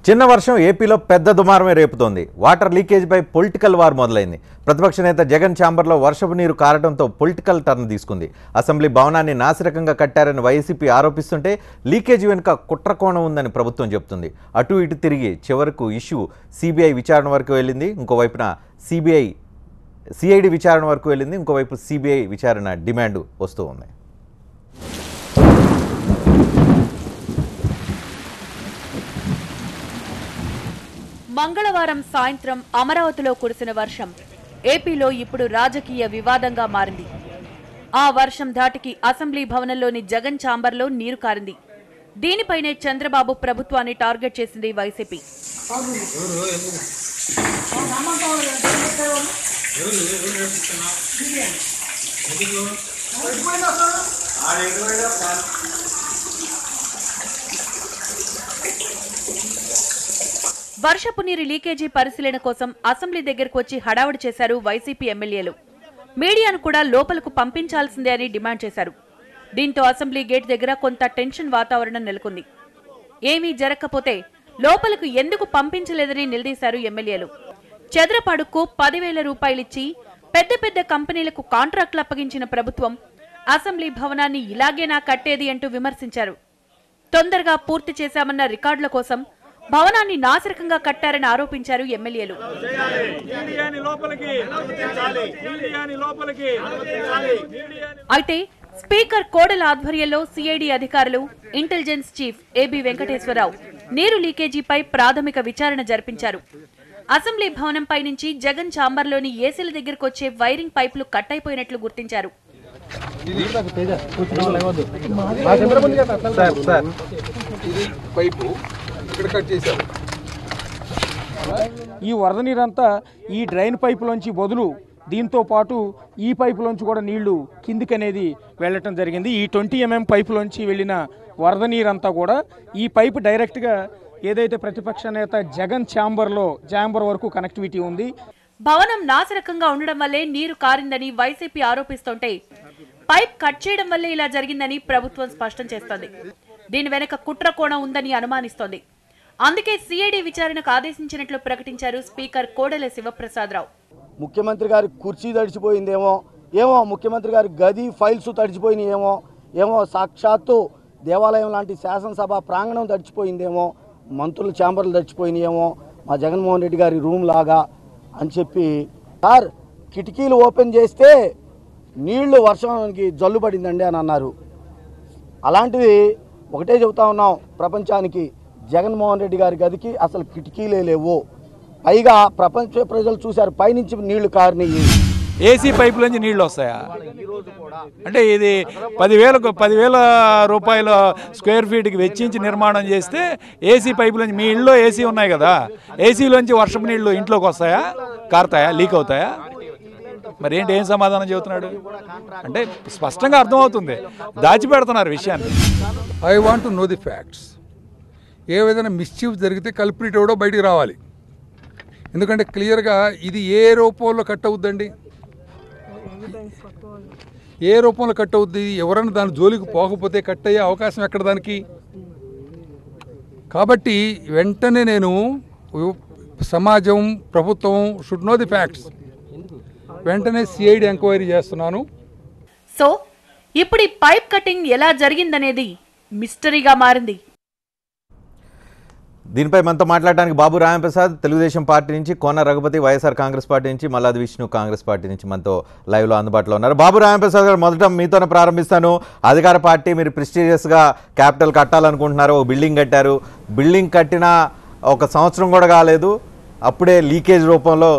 చిన్న వర్షం ఏపీలో పెద్ద దుమారమే రేపుతోంది. వాటర్ లీకేజ్పై పొలిటికల్ వార్ మొదలైంది. ప్రతిపక్ష నేత జగన్ ఛాంబర్లో వర్షపు నీరు కారడంతో పొలిటికల్ టర్న్ తీసుకుంది. అసెంబ్లీ భవనాన్ని నాసిరకంగా కట్టారని వైసీపీ ఆరోపిస్తుంటే లీకేజ్ వెనుక కుట్రకోణం ఉందని ప్రభుత్వం చెబుతుంది. అటు ఇటు తిరిగి చివరకు ఇష్యూ సిబిఐ విచారణ వరకు వెళ్ళింది. ఇంకోవైపున సిఐడి విచారణ వరకు వెళ్ళింది. ఇంకోవైపు సిబిఐ విచారణ డిమాండ్ వస్తూ ఉంది. మంగళవారం సాయంత్రం అమరావతిలో కురిసిన వర్షం ఏపీలో ఇప్పుడు రాజకీయ వివాదంగా మారింది. ఆ వర్షం ధాటికి అసెంబ్లీ భవనంలోని జగన్ ఛాంబర్లో నీరు కారింది. దీనిపైనే చంద్రబాబు ప్రభుత్వాన్ని టార్గెట్ చేసింది వైసీపీ. వర్షపు నీరు లీకేజీ పరిశీలన కోసం అసెంబ్లీ దగ్గరకు వచ్చి హడావుడి చేశారు వైసీపీ ఎమ్మెల్యేలు. మీడియాను కూడా లోపలకు పంపించాల్సిందే అని డిమాండ్ చేశారు. దీంతో అసెంబ్లీ గేట్ దగ్గర కొంత టెన్షన్ వాతావరణం నెలకొంది. ఏమీ జరగకపోతే లోపలకు ఎందుకు పంపించలేదని నిలదీశారు ఎమ్మెల్యేలు. చదరపాడుకు 10,000 రూపాయలిచ్చి పెద్ద పెద్ద కంపెనీలకు కాంట్రాక్టులు అప్పగించిన ప్రభుత్వం అసెంబ్లీ భవనాన్ని ఇలాగేనా కట్టేది అంటూ విమర్శించారు. తొందరగా పూర్తి చేశామన్న రికార్డుల కోసం భవనాన్ని నాసిరకంగా కట్టారని ఆరోపించారు ఎమ్మెల్యేలు. అయితే స్పీకర్ కోడెల ఆధ్వర్యంలో సిఐడి అధికారులు, ఇంటెలిజెన్స్ చీఫ్ ఏబి వెంకటేశ్వరరావు నీరు లీకేజీపై ప్రాథమిక విచారణ జరిపించారు. అసెంబ్లీ భవనంపై నుంచి జగన్ ఛాంబర్లోని ఏసీల దగ్గరకు వచ్చే వైరింగ్ పైపులు కట్ అయిపోయినట్లు గుర్తించారు. ఈ వరద నీరంతా ఈ డ్రైన్ పైపులోంచి బదులు దీంతో పాటు ఈ పైపులోంచి కూడా నీళ్లు కిందికి అనేది వెళ్ళటం జరిగింది. ఈ 20 mm పైపులోంచి వెళ్ళిన వరద నీరంతా కూడా ఈ పైపు డైరెక్ట్గా ఏదైతే ప్రతిపక్ష నేత జగన్ ఛాంబర్ వరకు కనెక్టివిటీ ఉంది. భవనం నాసిరకంగా ఉండడం వల్లే నీరు కారిందని వైసీపీ ఆరోపిస్తుంటే పైప్ కట్ చేయడం వల్లే ఇలా జరిగిందని ప్రభుత్వం స్పష్టం చేస్తోంది. దీని వెనక కుట్ర కోణం ఉందని అనుమానిస్తోంది. అందుకే సిఐడి విచారణకు ఆదేశించినట్లు ప్రకటించారు స్పీకర్ కోడెల శివప్రసాదరావు. ముఖ్యమంత్రి గారి కుర్చీ తడిచిపోయిందేమో, ముఖ్యమంత్రి గారి గది ఫైల్స్ తడిచిపోయినాయేమో, సాక్షాత్తు దేవాలయం లాంటి శాసనసభ ప్రాంగణం తడిచిపోయిందేమో, మంత్రుల ఛాంబర్లు తడిచిపోయినాయేమో, మా జగన్మోహన్ రెడ్డి గారి రూమ్ లాగా అని చెప్పి సార్ కిటికీలు ఓపెన్ చేస్తే నీళ్లు వర్షానికి జల్లు పడిందండి అని అన్నారు. అలాంటిది ఒకటే చెబుతా ఉన్నాం ప్రపంచానికి, జగన్మోహన్ రెడ్డి గారి గదికి అసలు కిటికీలే లేవు. పైగా ప్రపంచ ప్రజలు చూశారు పైనుంచి నీళ్లు కారినాయి. ఏసీ పైపు నుంచి నీళ్లు వస్తాయా అంటే ఇది 10,000 రూపాయల స్క్వేర్ ఫీట్కి వెచ్చించి నిర్మాణం చేస్తే ఏసీ పైపులోంచి, మీ ఇళ్ళలో ఏసీ ఉన్నాయి కదా, ఏసీలోంచి వర్షపు నీళ్లు ఇంట్లోకి వస్తాయా, కారుతాయా, లీక్ అవుతాయా? మరి ఏంటి, ఏం సమాధానం చెబుతున్నాడు అంటే స్పష్టంగా అర్థమవుతుంది, దాచిపెడుతున్నారు విషయాన్ని. I want to know the facts. ఏ విధంగా మిస్చీఫ్ జరిగితే కల్ప్రిట్ ఎవడో బయటికి రావాలి. ఎందుకంటే క్లియర్గా ఇది ఏ రూపంలో కట్ అవుద్దండి, ఏ రూపంలో కట్ అవుద్ది, ఎవరైనా దాని జోలికి పోకపోతే కట్ అయ్యే అవకాశం ఎక్కడ దానికి? కాబట్టి వెంటనే నేను సమాజం, ప్రభుత్వం షుడ్ నో ది ఫ్యాక్ట్స్. వెంటనే సిఐడి ఎంక్వైరీ చేస్తున్నాను. సో ఇప్పుడు ఈ పైప్ కటింగ్ ఎలా జరిగిందనేది మిస్టరీగా మారింది. దీనిపై మనతో మాట్లాడడానికి బాబు రాంప్రసాద్ తెలుగుదేశం పార్టీ నుంచి, కోన రఘుపతి వైఎస్ఆర్ కాంగ్రెస్ పార్టీ నుంచి, మల్లాది విష్ణు కాంగ్రెస్ పార్టీ నుంచి మనతో లైవ్లో అందుబాటులో ఉన్నారు. బాబు రాంప్రసాద్ గారు, మొదట మీతోనే ప్రారంభిస్తాను. అధికార పార్టీ మీరు ప్రెస్టీజియస్గా క్యాపిటల్ కట్టాలనుకుంటున్నారు, ఒక బిల్డింగ్ కట్టారు. బిల్డింగ్ కట్టిన 1 సంవత్సరం కూడా కాలేదు, అప్పుడే లీకేజ్ రూపంలో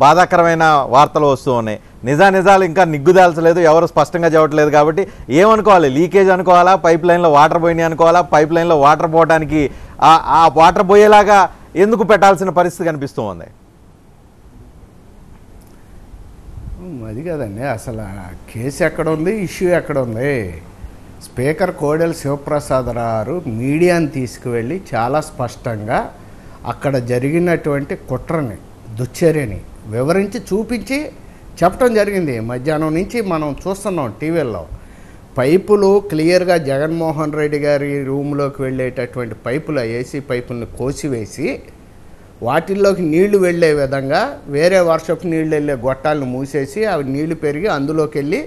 బాధాకరమైన వార్తలు వస్తూ ఉన్నాయి. నిజాలు ఇంకా నిగ్గుదాల్చలేదు, ఎవరు స్పష్టంగా చెప్పట్లేదు. కాబట్టి ఏమనుకోవాలి, లీకేజ్ అనుకోవాలా, పైప్ లైన్లో వాటర్ పోయినాయి అనుకోవాలా? పైప్ లైన్లో వాటర్ పోవడానికి ఆ వాటర్ పోయేలాగా ఎందుకు పెట్టాల్సిన పరిస్థితి కనిపిస్తూ ఉంది? అది కదండి, అసలు కేసు ఎక్కడ ఉంది, ఇష్యూ ఎక్కడ ఉంది? స్పీకర్ కోడెల శివప్రసాదరావు మీడియాని తీసుకువెళ్ళి చాలా స్పష్టంగా అక్కడ జరిగినటువంటి కుట్రని, దుశ్చర్యని వివరించి చూపించి చెప్పడం జరిగింది. మధ్యాహ్నం నుంచి మనం చూస్తున్నాం టీవీల్లో. పైపులు క్లియర్గా జగన్మోహన్ రెడ్డి గారి రూమ్లోకి వెళ్ళేటటువంటి పైపులు ఏసీ పైపులను కోసివేసి వాటిల్లోకి నీళ్లు వెళ్ళే విధంగా వేరే వర్షపు నీళ్ళు వెళ్ళే గొట్టాలను మూసేసి అవి నీళ్లు పెరిగి అందులోకి వెళ్ళి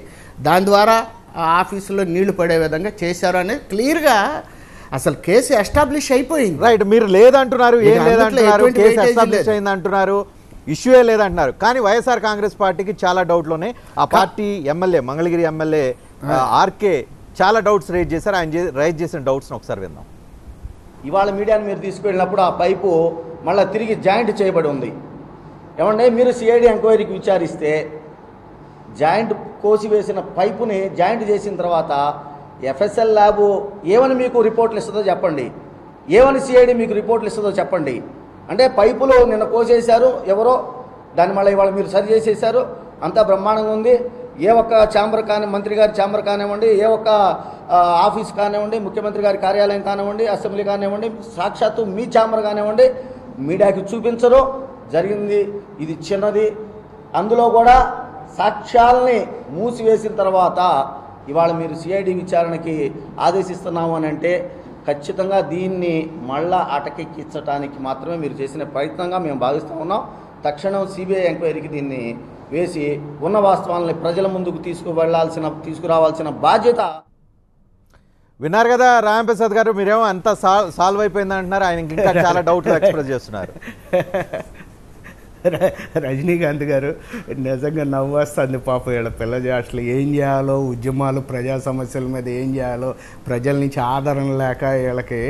దాని ద్వారా ఆ ఆఫీసులో నీళ్లు పడే విధంగా చేశారు అనేది క్లియర్గా అసలు కేసు ఎస్టాబ్లిష్ అయిపోయింది. రైట్, మీరు లేదంటున్నారు, ఏం అందులో లేదంటున్నారు, ఎటువంటి కేసు weightage ఎస్టాబ్లిష్ లేదు. అయింది అంటున్నారు, ఇష్యూయే లేదంటున్నారు. కానీ వైఎస్ఆర్ కాంగ్రెస్ పార్టీకి చాలా డౌట్లు ఉన్నాయి. ఆ party MLA Mangalagiri MLA RK చాలా డౌట్స్ రైజ్ చేశారు. ఆయన రైజ్ చేసిన డౌట్స్ని ఒకసారి విందాం. ఇవాళ మీడియాని మీరు తీసుకువెళ్ళినప్పుడు ఆ పైపు మళ్ళీ తిరిగి జాయింట్ చేయబడి ఉంది. ఏమంటే మీరు సిఐడి ఎంక్వైరీకి విచారిస్తే జాయింట్ కోసివేసిన పైపుని జాయింట్ చేసిన తర్వాత ఎఫ్ఎస్ఎల్ ల్యాబ్ ఏమని మీకు రిపోర్ట్లు ఇస్తుందో చెప్పండి, ఏమని సిఐడి మీకు రిపోర్ట్లు ఇస్తుందో చెప్పండి. అంటే పైపులు నిన్న కోసేశారు ఎవరో, దాన్ని మళ్ళీ ఇవాళ మీరు సరి చేసేసారు, అంతా బ్రహ్మాండంగా ఉంది. ఏ ఒక్క ఛాంబర్ మంత్రి గారి ఛాంబర్ కానివ్వండి, ఏ ఒక్క ఆఫీస్ కానివ్వండి, ముఖ్యమంత్రి గారి కార్యాలయం కానివ్వండి, అసెంబ్లీ కానివ్వండి, సాక్షాత్తు మీ ఛాంబర్ కానివ్వండి, మీడియాకి చూపించరు. జరిగింది ఇది చిన్నది. అందులో కూడా సాక్ష్యాలని మూసివేసిన తర్వాత ఇవాళ మీరు సిఐడి విచారణకి ఆదేశిస్తున్నాము అని అంటే ఖచ్చితంగా దీన్ని మళ్ళా అటకెక్కించడానికి మాత్రమే మీరు చేసిన ప్రయత్నంగా మేము భావిస్తూ ఉన్నాం. తక్షణం సిబిఐ ఎంక్వైరీకి దీన్ని వేసి ఉన్న వాస్తవాలని ప్రజల ముందుకు తీసుకురావాల్సిన బాధ్యత. విన్నారు కదా రాంప్రసాద్ గారు, మీరేమో అంతా సాల్వ్ అయిపోయింది అంటున్నారు, ఆయన ఇంకా చాలా డౌట్లు ఎక్స్ప్రెస్ చేస్తున్నారు. రజనీకాంత్ గారు నిజంగా నవ్వొస్తుంది పాపం. వీళ్ళ పిల్లలు అసలు ఏం చేయాలో, ఉద్యమాలు ప్రజా సమస్యల మీద ఏం చేయాలో, ప్రజల నుంచి ఆదరణ లేక వీళ్ళకి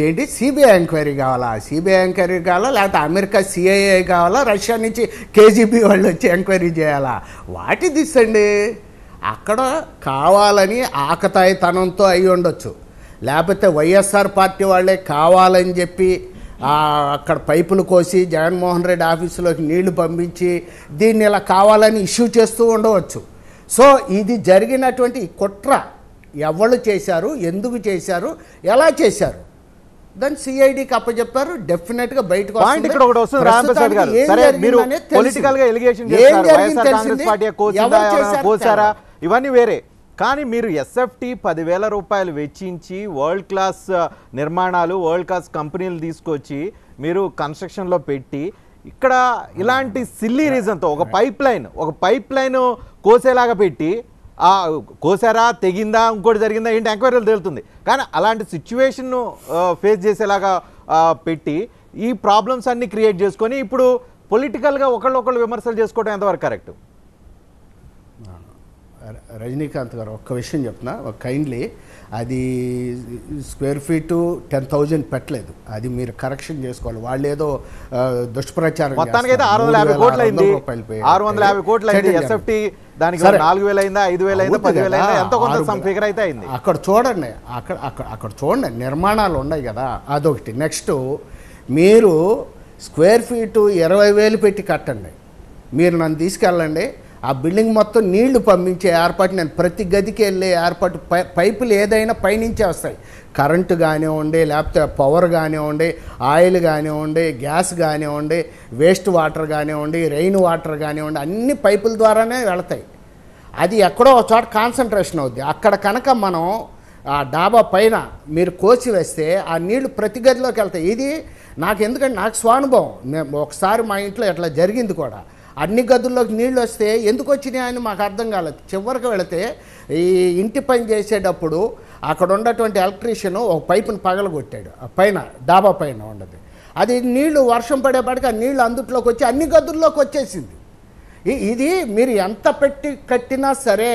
ఏంటి సిబిఐ ఎంక్వైరీ కావాలా, సిబిఐ ఎంక్వైరీ కావాలా, లేకపోతే అమెరికా సిఐఏ కావాలా, రష్యా నుంచి కేజీబీ వాళ్ళు వచ్చి ఎంక్వైరీ చేయాలా? వాటి దిస్సండి. అక్కడ కావాలని ఆకతాయితనంతో అయి ఉండొచ్చు, లేకపోతే వైఎస్ఆర్ పార్టీ వాళ్ళే కావాలని చెప్పి అక్కడ పైపులు కోసి జగన్మోహన్ రెడ్డి ఆఫీసులోకి నీళ్లు పంపించి దీన్ని ఇలా కావాలని ఇష్యూ చేస్తూ ఉండవచ్చు. సో ఇది జరిగినటువంటి కుట్ర ఎవరు చేశారు, ఎందుకు చేశారు, ఎలా చేశారు, దాన్ని సిఐడికి అప్పచెప్పారు. డెఫినెట్గా బయటకు పాయింట్ ఇక్కడ ఒకటి వస్తుంది రాంప్రసాద్ గారు. సరే, మీరు పొలిటికల్ గా ఎలిగేషన్ చేస్తారు, వైఎస్ఆర్ కాంగ్రెస్ పార్టీ కోసారా, ఇవన్నీ వేరే. కానీ మీరు ఎస్ఎఫ్టీ 10,000 రూపాయలు వెచ్చించి వరల్డ్ క్లాస్ నిర్మాణాలు, వరల్డ్ క్లాస్ కంపెనీలు తీసుకొచ్చి మీరు కన్స్ట్రక్షన్లో పెట్టి ఇక్కడ ఇలాంటి సిల్లీ రీజన్తో ఒక పైప్ లైన్ కోసేలాగా పెట్టి కోసారా, తెగిందా, ఇంకోటి జరిగిందా ఏంటి ఎంక్వైరీలు తేలుతుంది. కానీ అలాంటి సిచ్యువేషన్ను ఫేస్ చేసేలాగా పెట్టి ఈ ప్రాబ్లమ్స్ అన్ని క్రియేట్ చేసుకొని ఇప్పుడు పొలిటికల్గా ఒకళ్ళు విమర్శలు చేసుకోవడం ఎంతవరకు కరెక్ట్? రజనీకాంత్ గారు ఒక్క విషయం చెప్తున్నా, కైండ్లీ అది స్క్వేర్ ఫీటు 10,000 పెట్టలేదు, అది మీరు కరెక్షన్ చేసుకోవాలి. వాళ్ళు ఏదో దుష్ప్రచారం మొత్తానికి అయితే 650 కోట్లు అయింది, 650 కోట్లు అయింది. ఎస్ఎఫ్టీ దానికి 4,000 అయిందా, 5,000 అయిందా, 10,000 అయిందా, ఎంతో కొంత సమ్ ఫిగర్ అయితే అయింది. అక్కడ చూడండి, అక్కడ చూడండి నిర్మాణాలు ఉన్నాయి కదా, అదొకటి. నెక్స్ట్ మీరు స్క్వేర్ ఫీటు 20,000 పెట్టి కట్టండి, మీరు నన్ను తీసుకెళ్ళండి, ఆ బిల్డింగ్ మొత్తం నీళ్లు పంపించే ఏర్పాటు, నేను ప్రతి గదికి వెళ్ళే ఏర్పాటు, పైపులు ఏదైనా పైనుంచే వస్తాయి, కరెంటు కానివ్వండి, లేకపోతే పవర్ కానివ్వండి, ఆయిల్ కానివ్వండి, గ్యాస్ కానివ్వండి, వేస్ట్ వాటర్ కానివ్వండి, రెయిన్ వాటర్ కానివ్వండి, అన్ని పైపుల ద్వారానే వెళతాయి. అది ఎక్కడో ఒక చోట కాన్సన్ట్రేషన్ అవుద్ది. అక్కడ కనుక మనం ఆ డాబా పైన మీరు కోసి వేస్తే ఆ నీళ్లు ప్రతి గదిలోకి వెళ్తాయి. ఇది నాకు ఎందుకంటే నాకు స్వానుభవం, ఒకసారి మా ఇంట్లో ఎట్లా జరిగింది కూడా. అన్ని గదుల్లోకి నీళ్ళు వస్తే ఎందుకు వచ్చినాయి అని మాకు అర్థం కాలేదు. చివరికి వెళితే ఈ ఇంటి పని చేసేటప్పుడు అక్కడ ఉన్నటువంటి ఎలక్ట్రీషియన్ ఒక పైపుని పగలగొట్టాడు, ఆ పైన డాబా పైన ఉండదు. అది నీళ్లు వర్షం పడేపాటికి ఆ నీళ్లు అందుట్లోకి వచ్చి అన్ని గదుల్లోకి వచ్చేసింది. ఇది మీరు ఎంత పెట్టి కట్టినా సరే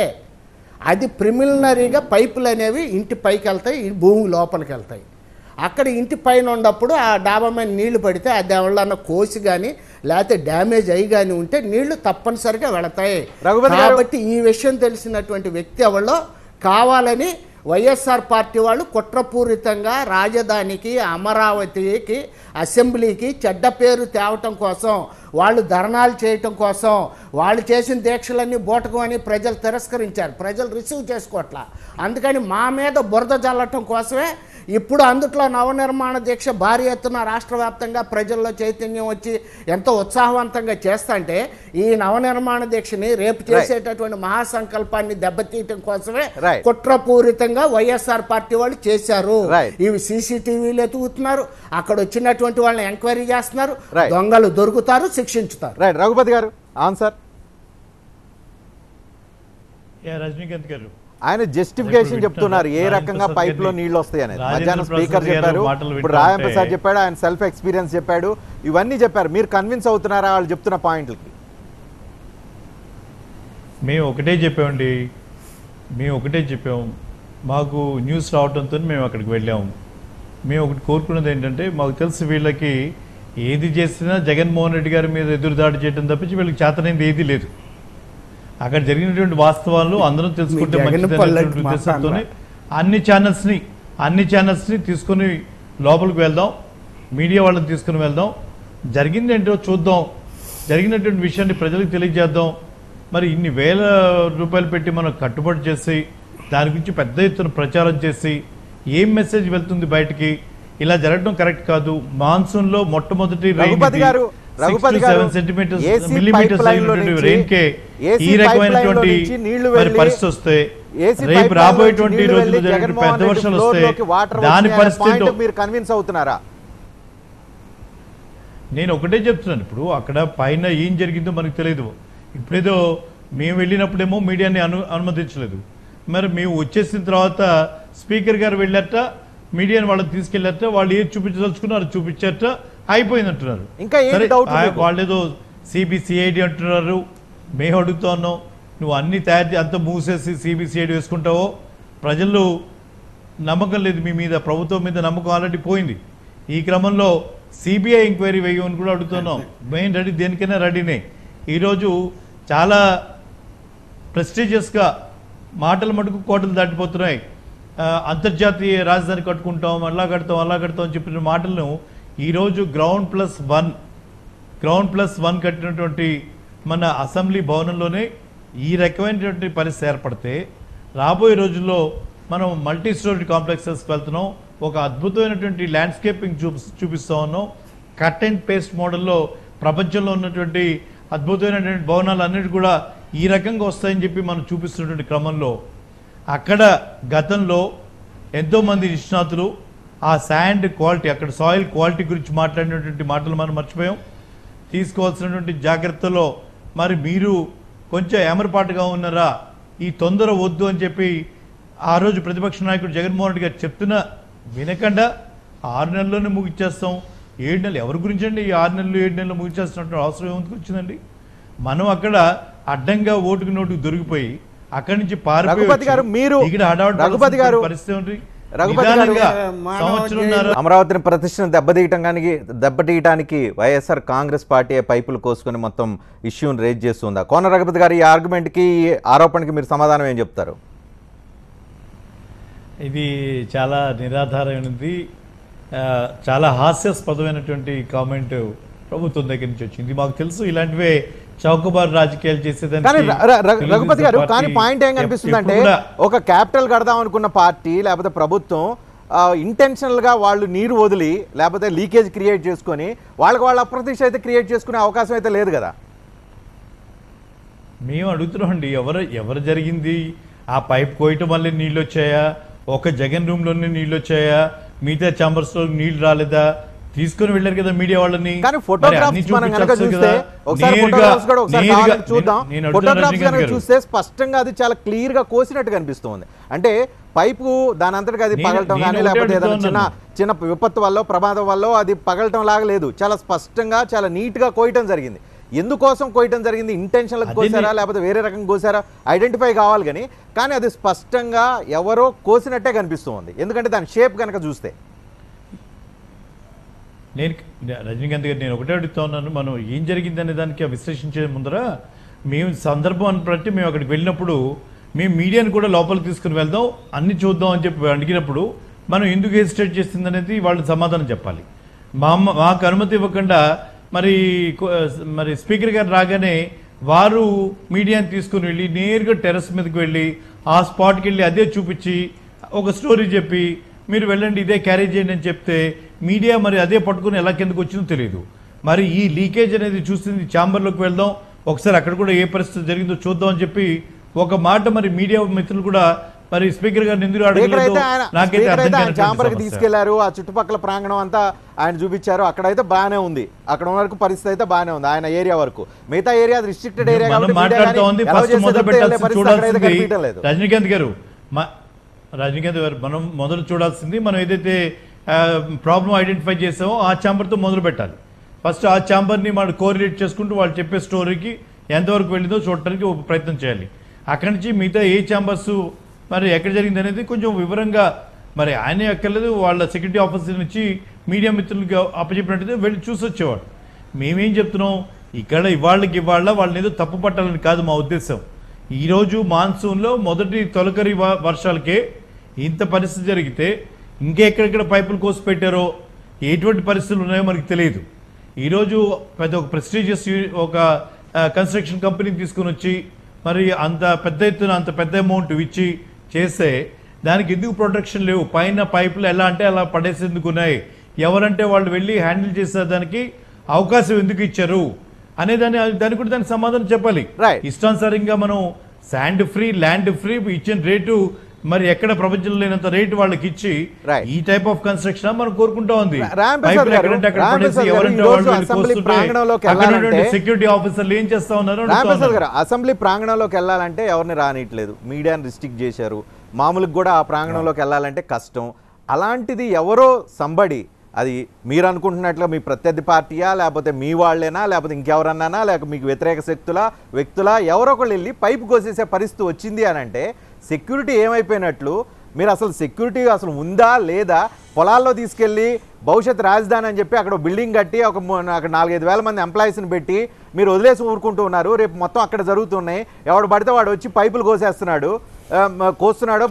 అది ప్రిమిలినరీగా పైపులు అనేవి ఇంటి పైకి వెళ్తాయి, భూమి లోపలికి వెళ్తాయి. అక్కడ ఇంటి పైన ఉన్నప్పుడు ఆ డాబా మీద నీళ్లు పడితే అది ఎవరన్నా కోసి కానీ లేకపోతే డ్యామేజ్ అయ్యి కానీ ఉంటే నీళ్లు తప్పనిసరిగా వెళతాయి. కాబట్టి ఈ విషయం తెలిసినటువంటి వ్యక్తి ఎవరో కావాలని వైఎస్ఆర్ పార్టీ వాళ్ళు కుట్రపూరితంగా రాజధానికి, అమరావతికి, అసెంబ్లీకి చెడ్డ పేరు తేవటం కోసం వాళ్ళు ధర్నాలు చేయటం కోసం వాళ్ళు చేసిన దీక్షలన్నీ బూటకం అని ప్రజలు తిరస్కరించారు, ప్రజలు రిసీవ్ చేసుకోవట్లా. అందుకని మా మీద బురద జల్లటం కోసమే ఇప్పుడు అందుట్లో నవనిర్మాణ దీక్ష భారీ ఎత్తున రాష్ట్ర వ్యాప్తంగా ప్రజల్లో చైతన్యం వచ్చి ఎంతో ఉత్సాహవంతంగా చేస్తుంటే ఈ నవనిర్మాణ దీక్షని రేపు చేసేటటువంటి మహాసంకల్పాన్ని దెబ్బతీయటం కోసమే కుట్రపూరితంగా వైఎస్ఆర్ పార్టీ వాళ్ళు చేశారు. ఇవి సీసీటీవీలు ఎతుకుతున్నారు, అక్కడ వచ్చినటువంటి వాళ్ళని ఎంక్వైరీ చేస్తున్నారు, దొంగలు దొరుకుతారు, శిక్షించుతారు. రఘుపతి గారు ఆన్సర్. రజనీకాంత్ గారు ఆయన జస్టిఫికేషన్ చెప్తున్నారు ఏ రకంగా పైప్ లో నీళ్లు వస్తాయి అనేది. మధ్యాహ్నం స్పీకర్ చెప్పారు, ఇప్పుడు రాజేంద్ర ప్రసాద్ చెప్పాడు, ఆయన సెల్ఫ్ ఎక్స్పీరియన్స్ చెప్పాడు, ఇవన్నీ చెప్పారు. మీరు కన్విన్స్ అవుతున్నారా వాళ్ళు చెప్తున్న పాయింట్లకి? మేము ఒకటే చెప్పాము, మాకు న్యూస్ రావడంతో మేము అక్కడికి వెళ్ళాము. మేము ఒకటి కోరుకున్నది ఏంటంటే, మాకు తెలిసి వీళ్ళకి ఏది చేసినా జగన్మోహన్ రెడ్డి గారి మీద ఎదురుదాడి చేయడం తప్పించి వీళ్ళకి చేతనైంది ఏదీ లేదు. అక్కడ జరిగినటువంటి వాస్తవాలు అందరం తెలుసుకుంటే మంచిదనేటువంటి ఉద్దేశంతోనే అన్ని ఛానల్స్ని తీసుకొని లోపలికి వెళ్దాం, మీడియా వాళ్ళని తీసుకుని వెళ్దాం, జరిగింది ఏంటో చూద్దాం, జరిగినటువంటి విషయాన్ని ప్రజలకు తెలియజేద్దాం. మరి ఇన్ని వేల రూపాయలు పెట్టి మనం కట్టుబడి చేసి దాని గురించి పెద్ద ఎత్తున ప్రచారం చేసి ఏం మెసేజ్ వెళ్తుంది బయటికి? ఇలా జరగడం కరెక్ట్ కాదు. మాన్సూన్ లో మొట్టమొదటి పరిస్థితి వస్తే, రేపు రాబోయేటువంటి రోజుల్లో పెద్ద వర్షాలు వస్తే దాని పరిస్థితి మీరు కన్విన్స్ అవుతున్నారా? నేను ఒకటే చెప్తున్నాను, ఇప్పుడు అక్కడ పైన ఏం జరిగిందో మనకు తెలియదు. ఇప్పుడేదో మేము వెళ్ళినప్పుడేమో మీడియాని అనుమతించలేదు, మరి మేము వచ్చేసిన తర్వాత స్పీకర్ గారు వెళ్ళారట, మీడియాని వాళ్ళని తీసుకెళ్ళారట, వాళ్ళు ఏది చూపించదలుచుకున్నారు చూపించారట, అయిపోయిందంటున్నారు. ఇంకా వాళ్ళేదో సిబిసిఐడి అంటున్నారు. మేము అడుగుతా ఉన్నాం, నువ్వు అన్ని అంత మూసేసి సిబిసిఐడి వేసుకుంటావో? ప్రజలు నమ్మకం లేదు మీ మీద, ప్రభుత్వం మీద నమ్మకం ఆల్రెడీ పోయింది. ఈ క్రమంలో సిబిఐ ఎంక్వైరీ వేయమని కూడా అడుగుతున్నాం. మెయిన్ రెడీ, దేనికైనా రెడీనే. ఈరోజు చాలా ప్రెస్టీజియస్గా మాటలు మటుకు కోటలు దాటిపోతున్నాయి. అంతర్జాతీయ రాజధాని కట్టుకుంటాం, అలా కడతాం అని చెప్పిన మాటలను ఈరోజు గ్రౌండ్ ప్లస్ వన్ కట్టినటువంటి మన అసెంబ్లీ భవనంలోనే ఈ రకమైనటువంటి పరిస్థితి ఏర్పడితే, రాబోయే రోజుల్లో మనం మల్టీ స్టోరీ కాంప్లెక్సెస్కి వెళ్తున్నాం, ఒక అద్భుతమైనటువంటి ల్యాండ్స్కేపింగ్ చూపిస్తూ ఉన్నాం. కట్ అండ్ పేస్ట్ మోడల్లో ప్రపంచంలో ఉన్నటువంటి అద్భుతమైనటువంటి భవనాలు అన్నిటి కూడా ఈ రకంగా వస్తాయని చెప్పి మనం చూపిస్తున్నటువంటి క్రమంలో, అక్కడ గతంలో ఎంతోమంది నిష్ణాతులు ఆ శాండ్ క్వాలిటీ, అక్కడ సాయిల్ క్వాలిటీ గురించి మాట్లాడినటువంటి మాటలు మనం మర్చిపోయాం. తీసుకోవాల్సినటువంటి జాగ్రత్తలో మరి మీరు కొంచెం ఏమరపాటుగా ఉన్నారా? ఈ తొందర వద్దు అని చెప్పి ఆ రోజు ప్రతిపక్ష నాయకుడు జగన్మోహన్ రెడ్డి గారు చెప్తున్నా వినకుండా 6 నెలల్లోనే ముగిచ్చేస్తాం. 7 నెలలు ఎవరి గురించి అండి? ఈ 6 నెలలు 7 నెలలు ముగిచేస్తున్నట్టు అవసరం ఏముందుకు వచ్చిందండి? మనం అక్కడ అడ్డంగా ఓటుకు నోటుకు దొరికిపోయి అక్కడి నుంచి అమరావతిని ప్రతిష్టను దెబ్బతీయడానికి వైఎస్ఆర్ కాంగ్రెస్ పార్టీ పైపులు కోసుకొని మొత్తం ఇష్యూని రేజ్ చేస్తుందా? కోన రఘుపతి గారు ఈ ఆర్గ్యుమెంట్కి, ఈ ఆరోపణకి మీరు సమాధానం ఏం చెప్తారు? ఇది చాలా నిరాధారమైనది, చాలా హాస్యాస్పదమైనటువంటి కామెంట్ ప్రభుత్వం దగ్గర నుంచి వచ్చింది. మాకు తెలుసు ఇలాంటివే చౌకబారు రాజకీయాలు చేసేదానికి. రఘుపతి గారు, కానీ పాయింట్ ఏం కనిపిస్తుంది అంటే, ఒక క్యాపిటల్ కడదాం అనుకున్న పార్టీ లేకపోతే ప్రభుత్వం ఇంటెన్షనల్ గా వాళ్ళు నీరు వదిలి లేకపోతే లీకేజ్ క్రియేట్ చేసుకొని వాళ్ళ అప్రతిష్ట అయితే క్రియేట్ చేసుకునే అవకాశం అయితే లేదు కదా. మేము అడుగుతున్నాం అండి, ఎవరు జరిగింది? ఆ పైప్ కోయటం వల్ల నీళ్ళు వచ్చాయా? ఒక జగన్ రూమ్ లోనే నీళ్ళు వచ్చాయా? మిగతా ఛాంబర్స్ లో నీళ్లు రాలేదా? తీసుకుని వెళ్ళారు కదా మీడియా వాళ్ళని. చూస్తే స్పష్టంగా అది చాలా క్లియర్ గా కోసినట్టు కనిపిస్తుంది. అంటే పైపు దాని అంతటికి అది పగలటం కానీ లేకపోతే ఏదైనా చిన్న విపత్తు వల్ల ప్రమాదం వల్ల అది పగలటం లాగా లేదు, చాలా స్పష్టంగా చాలా నీట్ గా కోయటం జరిగింది. ఎందుకోసం కోయటం జరిగింది? ఇంటెన్షనల్ కోసారా లేకపోతే వేరే రకంగా కోసారా ఐడెంటిఫై కావాలి కానీ అది స్పష్టంగా ఎవరో కోసినట్టే కనిపిస్తుంది, ఎందుకంటే దాని షేప్ కనుక చూస్తే. రజనీకాంత్ గారు, నేను ఒకటే అడుగుతా ఉన్నాను, మనం ఏం జరిగిందనే దానికి విశ్లేషించే ముందర మేము సందర్భాన్ని బట్టి మేము అక్కడికి వెళ్ళినప్పుడు మేము మీడియాని కూడా లోపలికి తీసుకుని వెళ్దాం, అన్ని చూద్దాం అని చెప్పి అడిగినప్పుడు మనం ఎందుకు హెసిటేట్ చేస్తుంది అనేది వాళ్ళు సమాధానం చెప్పాలి. మాకు అనుమతి ఇవ్వకుండా మరి మరి స్పీకర్ గారు రాగానే వారు మీడియాని తీసుకుని వెళ్ళి నేరుగా టెర్రస్ మీదకి వెళ్ళి ఆ స్పాట్కి వెళ్ళి అదే చూపించి ఒక స్టోరీ చెప్పి మీరు వెళ్ళండి ఇదే క్యారీ చేయండి అని చెప్తే మీడియా మరి అదే పట్టుకుని ఎలా కిందకు వచ్చిందో తెలియదు. మరి ఈ లీకేజ్ అనేది చూసింది ఛాంబర్లోకి వెళ్దాం, ఒకసారి అక్కడ కూడా ఏ పరిస్థితి జరిగిందో చూద్దాం అని చెప్పి ఒక మాట మరి మీడియా మిత్రులు కూడా మరి స్పీకర్ గారిని ఎందుకు అడగలేదు నాకైతే అర్థం కాదు. ఛాంబర్కి తీసుకెళ్లారు, ఆ చుట్టుపక్కల ప్రాంగణం అంతా ఆయన చూపించారు, అక్కడైతే బాగానే ఉంది, అక్కడ వరకు పరిస్థితి అయితే బాగానే ఉంది ఆయన ఏరియా వరకు. మిగతా ఏరియా రిస్ట్రిక్టెడ్ ఏరియా మాట్లాడుతూ ఉంది. ఫస్ట్ మొదలు పెట్టాల్సింది చూడాల్సింది రజనీకాంత్ గారు మనం మొదలు చూడాల్సింది మనం ఏదైతే ప్రాబ్లం ఐడెంటిఫై చేసామో ఆ ఛాంబర్తో మొదలు పెట్టాలి. ఫస్ట్ ఆ ఛాంబర్ని మనం కోరిలేట్ చేసుకుంటూ వాళ్ళు చెప్పే స్టోరీకి ఎంతవరకు వెళ్ళిందో చూడటానికి ఒక ప్రయత్నం చేయాలి. అక్కడి నుంచి మిగతా ఏ ఛాంబర్స్ మరి ఎక్కడ జరిగింది అనేది కొంచెం వివరంగా మరి ఆయనే ఎక్కర్లేదు, వాళ్ళ సెక్యూరిటీ ఆఫీసర్ నుంచి మీడియా మిత్రులకి అప్పచెప్పినట్టయితే వెళ్ళి చూసి వచ్చేవాడు. మేమేం చెప్తున్నాం, ఇక్కడ ఇవాళకి వాళ్ళని ఏదో తప్పు పట్టాలని కాదు మా ఉద్దేశం. ఈరోజు మాన్సూన్లో మొదటి తొలకరి వర్షాలకే ఇంత పరిస్థితి జరిగితే ఇంకెక్కడెక్కడ పైపులు కోసి పెట్టారో ఎటువంటి పరిస్థితులు ఉన్నాయో మనకు తెలియదు. ఈరోజు ఒక ప్రెస్టీజియస్ ఒక కన్స్ట్రక్షన్ కంపెనీని తీసుకుని వచ్చి మరి అంత పెద్ద ఎత్తున అంత పెద్ద అమౌంట్ ఇచ్చి చేస్తే దానికి ఎందుకు ప్రొటెక్షన్ లేవు? పైన పైపులు ఎలా అంటే అలా పడేసేందుకు ఉన్నాయి. ఎవరంటే వాళ్ళు వెళ్ళి హ్యాండిల్ చేసే దానికి అవకాశం ఎందుకు ఇచ్చారు అనే దానికి కూడా దానికి సమాధానం చెప్పాలి. ఇష్టానుసారంగా మనం శాండ్ ఫ్రీ ల్యాండ్ ఫ్రీ ఇచ్చిన రేటు మరి ఎక్కడ ప్రపంచంలో లేనంత రేటు వాళ్ళకి ఇచ్చి ఈ టైప్ ఆఫ్ కన్స్ట్రక్షన్ మనం కోరుకుంటా ఉంది. సెక్యూరిటీ ఆఫీసర్లు ఏం చేస్తా ఉన్నారు? అసెంబ్లీ ప్రాంగణంలోకి వెళ్ళాలంటే ఎవరిని రానిట్లేదు, మీడియాని రిస్ట్రిక్ట్ చేశారు, మామూలుగా కూడా ఆ ప్రాంగణంలోకి వెళ్ళాలంటే కష్టం. అలాంటిది ఎవరో సంబడి, అది మీరు అనుకుంటున్నట్లుగా మీ ప్రత్యర్థి పార్టీయా లేకపోతే మీ వాళ్ళేనా లేకపోతే ఇంకెవరన్నానా లేక మీకు వ్యతిరేక వ్యక్తుల ఎవరో ఒకళ్ళు వెళ్ళి పైపు కోసేసే పరిస్థితి వచ్చింది అని అంటే సెక్యూరిటీ ఏమైపోయినట్లు? మీరు అసలు సెక్యూరిటీ అసలు ఉందా లేదా? పొలాల్లో తీసుకెళ్ళి భవిష్యత్ రాజధాని అని చెప్పి అక్కడ బిల్డింగ్ కట్టి అక్కడ 4-5 వేల మంది ఎంప్లాయీస్ని పెట్టి మీరు వదిలేసి ఊరుకుంటూ ఉన్నారు. రేపు మొత్తం అక్కడ జరుగుతున్నాయి, ఎవడు పడితే వాడు వచ్చి పైపులు కోసేస్తున్నాడు, కోస్తున్నాడు,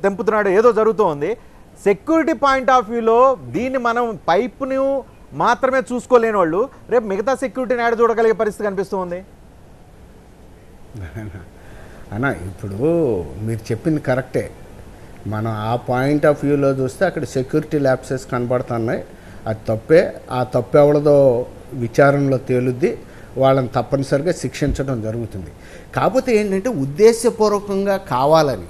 తెంపుతున్నాడు, ఏదో జరుగుతూ ఉంది. సెక్యూరిటీ పాయింట్ ఆఫ్ వ్యూలో దీన్ని మనం పైపుని మాత్రమే చూసుకోలేని వాళ్ళు రేపు మిగతా సెక్యూరిటీని యాడ్ చూడగలిగే పరిస్థితి కనిపిస్తుంది. అన్న ఇప్పుడు మీరు చెప్పింది కరెక్టే. మనం ఆ పాయింట్ ఆఫ్ వ్యూలో చూస్తే అక్కడ సెక్యూరిటీ ల్యాప్సెస్ కనబడుతున్నాయి, అది తప్పే. ఆ తప్పు ఎవడదో విచారణలో తేలుద్ది, వాళ్ళని తప్పనిసరిగా శిక్షించడం జరుగుతుంది. కాకపోతే ఏంటంటే ఉద్దేశపూర్వకంగా కావాలని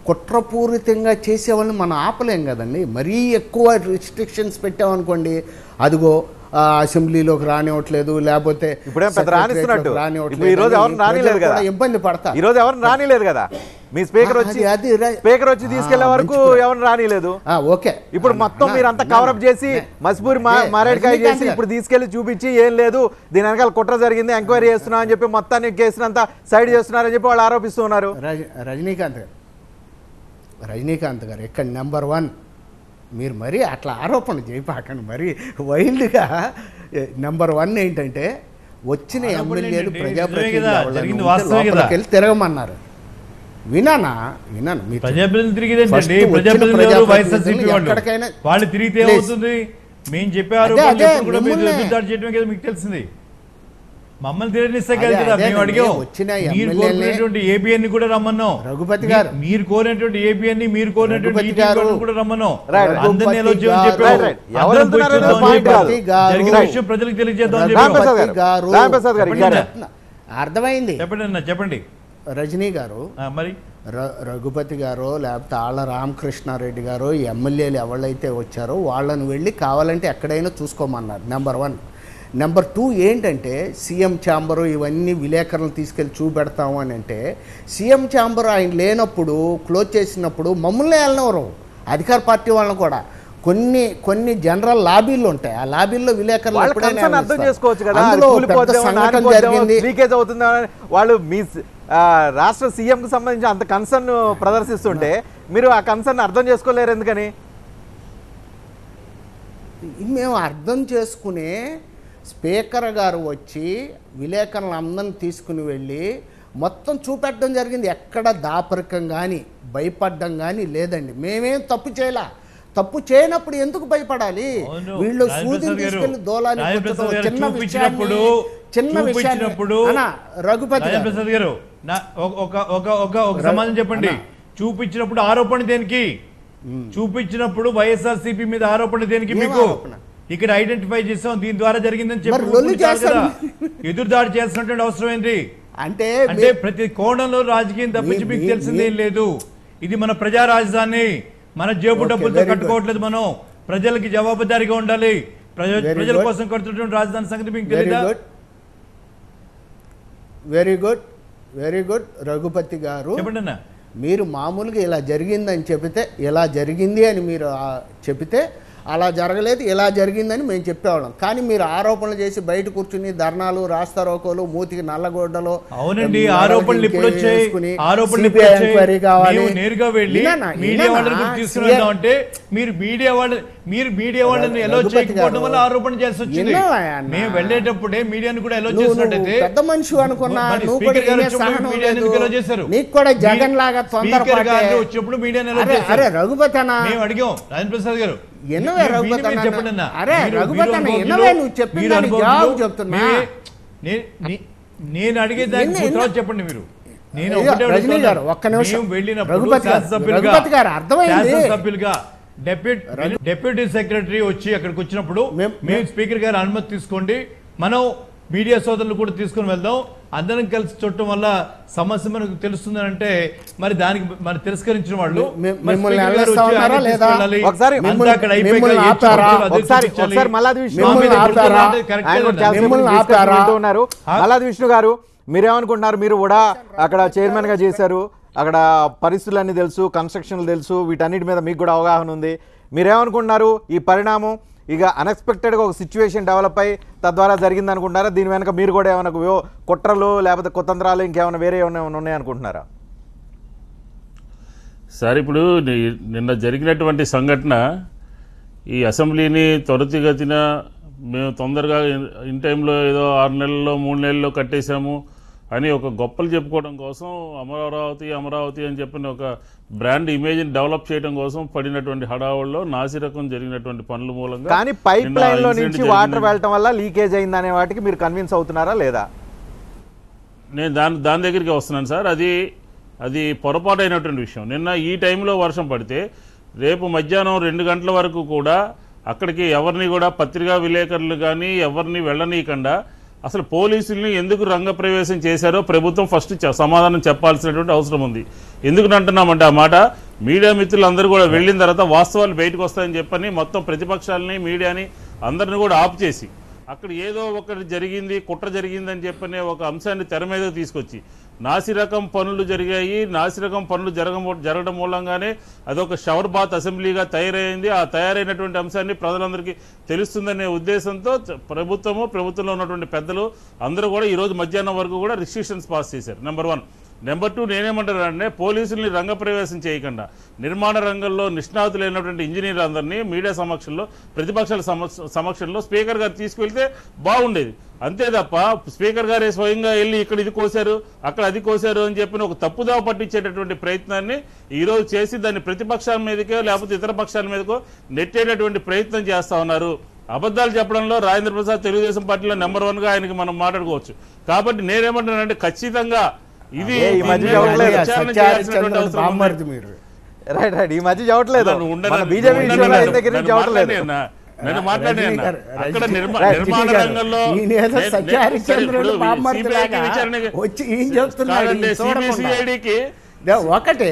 కుట్రపూరితంగా చేసేవాళ్ళని మనం ఆపలేం కదండి. మరీ ఎక్కువ రిస్ట్రిక్షన్స్ పెట్టామనుకోండి, అదిగో అసెంబ్లీలోకి రానివ్వట్లేదు, లేకపోతే ఇబ్బంది పడతారు. ఈ రోజు ఎవరిని రానిలేదు కదా, మీ స్పీకర్ వచ్చి తీసుకెళ్లే వరకు ఎవరిని రానిలేదు. ఓకే, ఇప్పుడు మొత్తం మీరు అంతా కవరప్ చేసి మసిపూరి మారేడుకాయ చేసి ఇప్పుడు తీసుకెళ్లి చూపించి ఏం లేదు దీని వెనకాల కుట్ర జరిగింది ఎంక్వైరీ చేస్తున్నా అని చెప్పి మొత్తాన్ని కేసునంతా సైడ్ చేస్తున్నారని చెప్పి వాళ్ళు ఆరోపిస్తూ ఉన్నారు. రజనీకాంత్ గారు ఇక్కడ నెంబర్ 1. మీరు మరీ అట్లా ఆరోపణ చేయపాకండి, మరీ వైల్డ్గా. నెంబర్ 1 ఏంటంటే వచ్చిన ఎమ్మెల్యేలు ప్రజాప్రతినిధులు తిరగమన్నారు. వినాను ఎక్కడికైనా వాళ్ళు తిరిగితే అవుతుంది. మేము చెప్పారు మీకు తెలిసింది, మమ్మల్ని తిరగనిస్తే కదా మేము అడిగాం. మీరు కోరినటువంటి ఏబిఎన్ కూడా రమ్మన్నాం, రఘుపతి గారు మీరు కోరినటువంటి ఏబిఎన్ మీరు కోరినటువంటి కూడా రమ్మన్నాం. అందరినీ జరిగిన విషయం ప్రజలకు తెలియజేద్దాం. అర్థమైంది, చెప్పండి రజనీ గారు. మరి రఘుపతి గారు లేకపోతే ఆళ్ళ రామకృష్ణారెడ్డి గారు ఎమ్మెల్యేలు ఎవరైతే వచ్చారో వాళ్ళని వెళ్ళి కావాలంటే ఎక్కడైనా చూసుకోమన్నారు. నెంబర్ 1. నెంబర్ 2 ఏంటంటే సీఎం ఛాంబరు ఇవన్నీ విలేకరులను తీసుకెళ్ళి చూపెడతాము అని అంటే సీఎం ఛాంబర్ ఆయన లేనప్పుడు క్లోజ్ చేసినప్పుడు మమ్మల్ని వెళ్ళనివ్వరు, అధికార పార్టీ వాళ్ళని కూడా. కొన్ని జనరల్ లాబీలు ఉంటాయి, ఆ లాబీల్లో విలేకరులు అర్థం చేసుకోవచ్చు కదా, లీకేజ్ అవుతుందా వాళ్ళు మీ రాష్ట్ర సీఎం కు సంబంధించి అంత కన్సర్న్ ప్రదర్శిస్తుంటే మీరు ఆ కన్సర్న్ అర్థం చేసుకోలేరు ఎందుకని? మేము అర్థం చేసుకునే స్పీకర్ గారు వచ్చి విలేకరులను అందరిని తీసుకుని వెళ్ళి మొత్తం చూపెట్టడం జరిగింది. ఎక్కడ దాపరికం కానీ భయపడడం కానీ లేదండి. మేమేం తప్పు చేయలే, తప్పు చేయనప్పుడు ఎందుకు భయపడాలి? అవును. వీళ్ళు రాజప్రసాద్ సూదిని గారు, తీసుకెళ్లి దోలాన్ని రాజప్రసాద్ గుచ్చడం, గారు చిన్న చూపించినప్పుడు రఘుపతి గారు, రాజప్రసాద్ గారు ఒక సమాధానం చెప్పండి. చూపించినప్పుడు ఆరోపణ దేనికి? చూపించినప్పుడు వైఎస్ఆర్సీపీ మీద ఆరోపణ దేనికి? మీకు ఇక్కడ ఐడెంటిఫై చేసాం, దీని ద్వారా జరిగిందని చెప్పి ఎదురుదాడి చేసినటువంటి అవసరం ఏంటి? అంటే ప్రతి కోణంలో రాజకీయం తప్పించి మీకు తెలిసిందేం లేదు. ఇది మన ప్రజా రాజధాని, మన జేబు డబ్బులతో కట్టుకోవట్లేదు. మనం ప్రజలకి జవాబుదారీగా ఉండాలి. ప్రజల కోసం కడుతున్నటువంటి రాజధాని సంగతి మీకు తెలియదా? Very good, very good. Raghupati గారు, చెప్పండి అన్న. మీరు మామూలుగా ఇలా జరిగిందని చెబితే, ఇలా జరిగింది అని మీరు చెబితే, అలా జరగలేదు ఇలా జరిగిందని మేము చెప్పేవాళ్ళం. కానీ మీరు ఆరోపణలు చేసి బయట కూర్చుని ధర్నాలు, రాస్తారోకోలు, మూతికి నల్లగొడ్డలో, అవునండి ఆరోపణలు ఇప్పుడు వచ్చాయి. ఆరోపణలు ఎంక్వైరీ కావాలి. నేరుగా వెళ్ళి మీడియా వాళ్ళని తీసుకుని అంటే మీరు మీడియా వాళ్ళని ఎలో చేయకపోవడం వల్ల ఆరోపణ చేసి వచ్చింది. మేము వెళ్ళేటప్పుడే మీడియాని కూడా ఎలో చేసినట్టయితే పెద్ద మనిషి అనుకున్నా నువ్వు కూడా సహనం లేదు. చేశారు. నీకు కూడా జగన్ లాగా తొందరపాటు వచ్చేప్పుడు మీడియాని ఎలో చేశారు. అరే రఘుపతి అన్న, మేము అడిగాం రాజేంద్ర ప్రసాద్ గారు, ఎన్నవే రఘుపతి అన్న, అరే రఘుపతి అన్న ఎన్నవే నువ్వు చెప్పింది జవాబు చెప్తున్నా. నేను అడిగేదానికి చెప్పండి మీరు. నేను రజనీ గారు ఒక్క నిమిషం, రఘుపతి గారు అర్థమైంది. సభ్యులుగా డెప్యూటీ సెక్రటరీ వచ్చి అక్కడికి వచ్చినప్పుడు మేము స్పీకర్ గారి అనుమతి తీసుకోండి, మనం మీడియా సోదరులు కూడా తీసుకుని వెళ్దాం, అందరం కలిసి చూడటం వల్ల సమస్య మనకు తెలుస్తుందని అంటే మరి దానికి మరి తిరస్కరించిన వాళ్ళు మల్లాది విష్ణు గారు మీరేమనుకుంటున్నారు? మీరు కూడా అక్కడ చైర్మన్ గా చేశారు, అక్కడ పరిస్థితులన్నీ తెలుసు, కన్స్ట్రక్షన్లు తెలుసు, వీటన్నిటి మీద మీకు కూడా అవగాహన ఉంది. మీరేమనుకుంటున్నారు? ఈ పరిణామం ఇక అన్ఎక్స్పెక్టెడ్గా ఒక సిచ్యువేషన్ డెవలప్ అయ్యి తద్వారా జరిగింది అనుకుంటున్నారా? దీని వెనక మీరు కూడా ఏమైనా కుట్రలు లేకపోతే కుతంత్రాలు ఇంకేమైనా వేరే ఏమైనా ఉన్నాయనుకుంటున్నారా? సార్, ఇప్పుడు నిన్న జరిగినటువంటి సంఘటన ఈ అసెంబ్లీని త్వరితగతిన మేము తొందరగా ఇన్ టైంలో ఏదో 6 నెలల్లో 3 నెలల్లో కట్టేశాము అని ఒక గొప్పలు చెప్పుకోవడం కోసం అమరావతి అని చెప్పిన ఒక బ్రాండ్ ఇమేజ్ని డెవలప్ చేయడం కోసం పడినటువంటి హడావుల్లో నాసిరకం జరిగినటువంటి పనుల మూలంగా, కానీ పైప్ లైన్ లో నుంచి వాటర్ వెళ్ళటం వల్ల లీకేజ్ అయిందనే వాటికి మీరు కన్విన్స్ అవుతున్నారా లేదా? నేను దాని దగ్గరికి వస్తున్నాను సార్. అది పొరపాటు అయినటువంటి విషయం. నిన్న ఈ టైంలో వర్షం పడితే రేపు మధ్యాహ్నం 2 గంటల వరకు కూడా అక్కడికి ఎవరిని కూడా పత్రికా విలేకరులు కానీ ఎవరిని వెళ్ళనీయకుండా అసలు పోలీసుల్ని ఎందుకు రంగప్రవేశం చేశారో ప్రభుత్వం ఫస్ట్ సమాధానం చెప్పాల్సినటువంటి అవసరం ఉంది. ఎందుకు అంటున్నామంటే ఆ మాట, మీడియా మిత్రులందరూ కూడా వెళ్ళిన తర్వాత వాస్తవాలు బయటకు వస్తాయని చెప్పని మొత్తం ప్రతిపక్షాలని మీడియాని అందరిని కూడా ఆపు చేసి అక్కడ ఏదో ఒకటి జరిగింది, కుట్ర జరిగిందని చెప్పనే ఒక అంశాన్ని తెర మీద తీసుకొచ్చి నాసిరకం పనులు జరిగాయి, నాసిరకం పనులు జరగడం మూలంగానే అదొక షవర్ బాత్ అసెంబ్లీగా తయారైంది. ఆ తయారైనటువంటి అంశాన్ని ప్రజలందరికీ తెలుస్తుందనే ఉద్దేశంతో ప్రభుత్వంలో ఉన్నటువంటి పెద్దలు అందరూ కూడా ఈరోజు మధ్యాహ్నం వరకు కూడా రిస్ట్రిక్షన్స్ పాస్ చేశారు. నెంబర్ 1. నెంబర్ 2, నేనేమంటానంటే పోలీసుల్ని రంగప్రవేశం చేయకుండా నిర్మాణ రంగంలో నిష్ణాతులైనటువంటి ఇంజనీర్లందరినీ మీడియా సమక్షంలో, ప్రతిపక్షాల సమక్షంలో స్పీకర్ గారు తీసుకువెళ్తే బాగుండేది. అంతే తప్ప స్పీకర్ గారే స్వయంగా వెళ్ళి ఇక్కడ ఇది కోశారు, అక్కడ అది కోశారు అని చెప్పిన ఒక తప్పుదావ పట్టించేటటువంటి ప్రయత్నాన్ని ఈరోజు చేసి దాన్ని ప్రతిపక్షాల మీదకో లేకపోతే ఇతర పక్షాల మీదకో నెట్టేటటువంటి ప్రయత్నం చేస్తా ఉన్నారు. అబద్ధాలు చెప్పడంలో రాజేంద్ర ప్రసాద్ తెలుగుదేశం పార్టీలో నెంబర్ 1గా ఆయనకి మనం మాట్లాడుకోవచ్చు. కాబట్టి నేనేమంటానంటే ఖచ్చితంగా ఇది ఈ మధ్య చదవట్లేదు. నేను మాట్లాడే అక్కడ నిర్మాణ రంగంలో సిబిసిఐడికి ఒకటే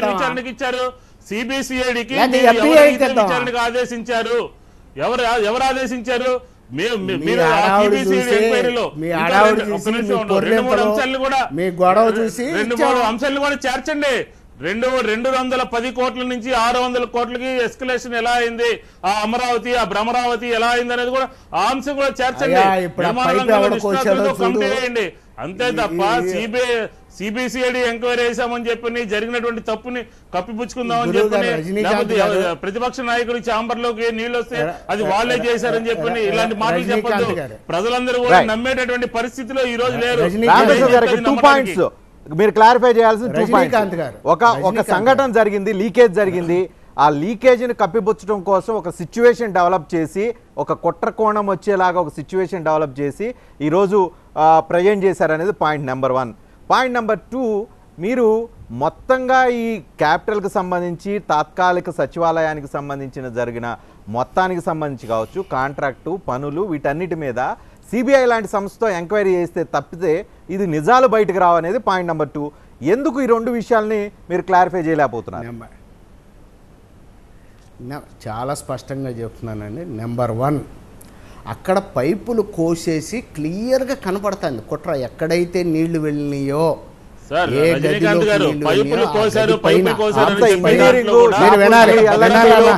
విచారణకి ఇచ్చారు, సిబిసిఐడికి విచారణకు ఆదేశించారు. ఎవరు ఆదేశించారు? మీరు అంశాలను కూడా చేర్చండి. 210 కోట్ల నుంచి 600 కోట్లకి ఎస్కలేషన్ ఎలా అయింది, ఆ అమరావతి ఆ భ్రమరావతి ఎలా అయింది అనేది కూడా ఆ అంశం కూడా చేర్చండి. కమిటీ వేయండి. అంతే తప్ప సిబిసిఐడి ఎంక్వైరీ చేశామని చెప్పి జరిగినటువంటి తప్పుని కప్పిపుచ్చుకుందామని గురువుగారు చెప్పి రజనీకాంత్ లేకపోతే గారు- ప్రతిపక్ష నాయకులు ఛాంబర్ లోకి నీళ్ళు వస్తే అది వాళ్ళే చేశారని చెప్పి ఇలాంటి మాటలు రజనీకాంత్ చెప్పొద్దు. గారు. ప్రజలందరూ కూడా Right. నమ్మేటటువంటి పరిస్థితిలో ఈ రోజు లేరు. రజనీకాంత్ రామప్రసాద్ గారికి 2 పాయింట్స్ మీరు క్లారిఫై చేయాల్సిన 2 రజనీకాంత్ గారు. పాయింట్స్. ఒక సంఘటన జరిగింది, లీకేజ్ జరిగింది. ఆ లీకేజీని కప్పిపుచ్చడం కోసం ఒక సిచ్యువేషన్ డెవలప్ చేసి, ఒక కుట్ర కోణం వచ్చేలాగా ఒక సిచ్యువేషన్ డెవలప్ చేసి ఈరోజు ప్రజెంట్ చేశారనేది పాయింట్ నెంబర్ 1. పాయింట్ నెంబర్ 2, మీరు మొత్తంగా ఈ క్యాపిటల్కి సంబంధించి తాత్కాలిక సచివాలయానికి సంబంధించిన జరిగిన మొత్తానికి సంబంధించి కావచ్చు, కాంట్రాక్టు, పనులు, వీటన్నిటి మీద సిబిఐ లాంటి సంస్థతో ఎంక్వైరీ చేస్తే తప్పితే ఇది నిజాలు బయటకు రావనేది పాయింట్ నెంబర్ 2. ఎందుకు ఈ 2 విషయాల్ని మీరు క్లారిఫై చేయలేకపోతున్నారు? చాలా స్పష్టంగా చెప్తున్నానండి. నెంబర్ 1, అక్కడ పైపులు కోసేసి క్లియర్గా కనపడుతుంది కుట్ర. ఎక్కడైతే నీళ్లు వెళ్ళినాయో, సార్, ఏ రజనీకాంత్ గదిలోకి గారు నీళ్లు పైపులు వెళ్ళినాయో, ఆ కోసారు, గది పైపులు పైన, కోసారు అంత అని చెప్పి ఇంజనీరింగ్ కూడా మీరు వినాలి, వినాలి.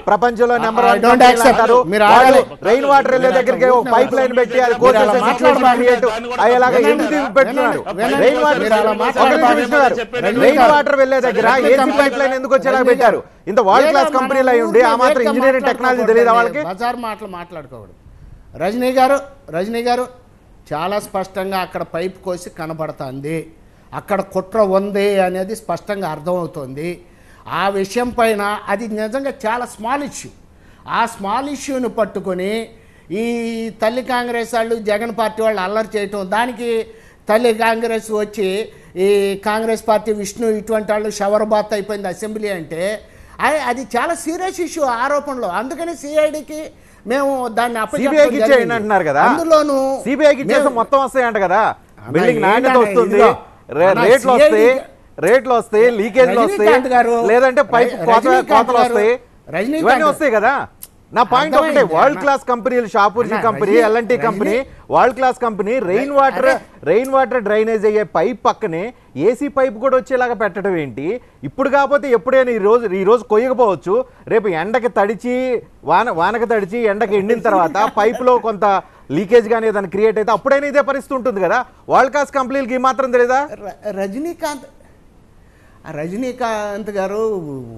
ప్రపంచంలో నెంబర్ I don't accept. మీరు ఆగాలి. రెయిన్ వాటర్ వెళ్ళే దగ్గరికి ఒక పైప్ లైన్ పెట్టి అది అయ్యేలాగా ఎందుకు పెట్టున్నారు? రెయిన్ వాటర్ వెళ్ళే దగ్గర ఏసీ పైప్ లైన్ ఎందుకు వచ్చేలా పెట్టారు? ఇంత వరల్డ్ క్లాస్ కంపెనీలు అయి ఉండి ఆ మాత్రం ఇంజనీరింగ్ టెక్నాలజీ తెలియదు వాళ్ళకి? బజార్ మాటలు మాట్లాడుకోకూడదు. రజనీ గారు చాలా స్పష్టంగా అక్కడ పైప్ కోసి కనబడుతుంది. అక్కడ కుట్ర ఉంది అనేది స్పష్టంగా అర్థమవుతుంది. ఆ విషయం పైన అది నిజంగా చాలా స్మాల్ ఇష్యూ. ఆ స్మాల్ ఇష్యూని పట్టుకొని ఈ తల్లి కాంగ్రెస్ వాళ్ళు, జగన్ పార్టీ వాళ్ళు అల్లరి చేయటం, దానికి తల్లి కాంగ్రెస్ వచ్చి ఈ కాంగ్రెస్ పార్టీ విష్ణు ఇటువంటి వాళ్ళు షవర్ బాత్ అయిపోయింది అసెంబ్లీ అంటే అది చాలా సీరియస్ ఇష్యూ ఆరోపణలు. అందుకని సిఐడికి మేము దాన్ని సిబిఐకి ఇచ్చేయండి అంటున్నారు కదా. అందులోనూ సిబిఐకి ఇచ్చేస్తే మొత్తం వస్తాయంట కదా. బిల్డింగ్ నాణ్యత వస్తుంది, రేట్లు వస్తాయి, లీకేజ్లు వస్తాయి, లేదంటే పైప్ కోతలు వస్తాయి, ఇవన్నీ వస్తాయి కదా. నా పాయింట్ ఒకటే, వరల్డ్ క్లాస్ కంపెనీలు, Shapoorji company, LNT company, world class company rain water drainage అయ్యే పైప్ పక్కనే ఏసీ పైప్ కూడా వచ్చేలాగా పెట్టడం ఏంటి? ఇప్పుడు కాకపోతే ఎప్పుడైనా ఈ రోజు కొయ్యకపోవచ్చు, రేపు ఎండకి తడిచి వానకి తడిచి ఎండకి ఎండిన తర్వాత పైపులో కొంత లీకేజ్ కానీ ఏదైనా క్రియేట్ అయితే అప్పుడైనా ఇదే పరిస్థితి ఉంటుంది కదా. వరల్డ్ క్లాస్ కంపెనీలకి మాత్రం తెలియదా? రజనీకాంత్ గారు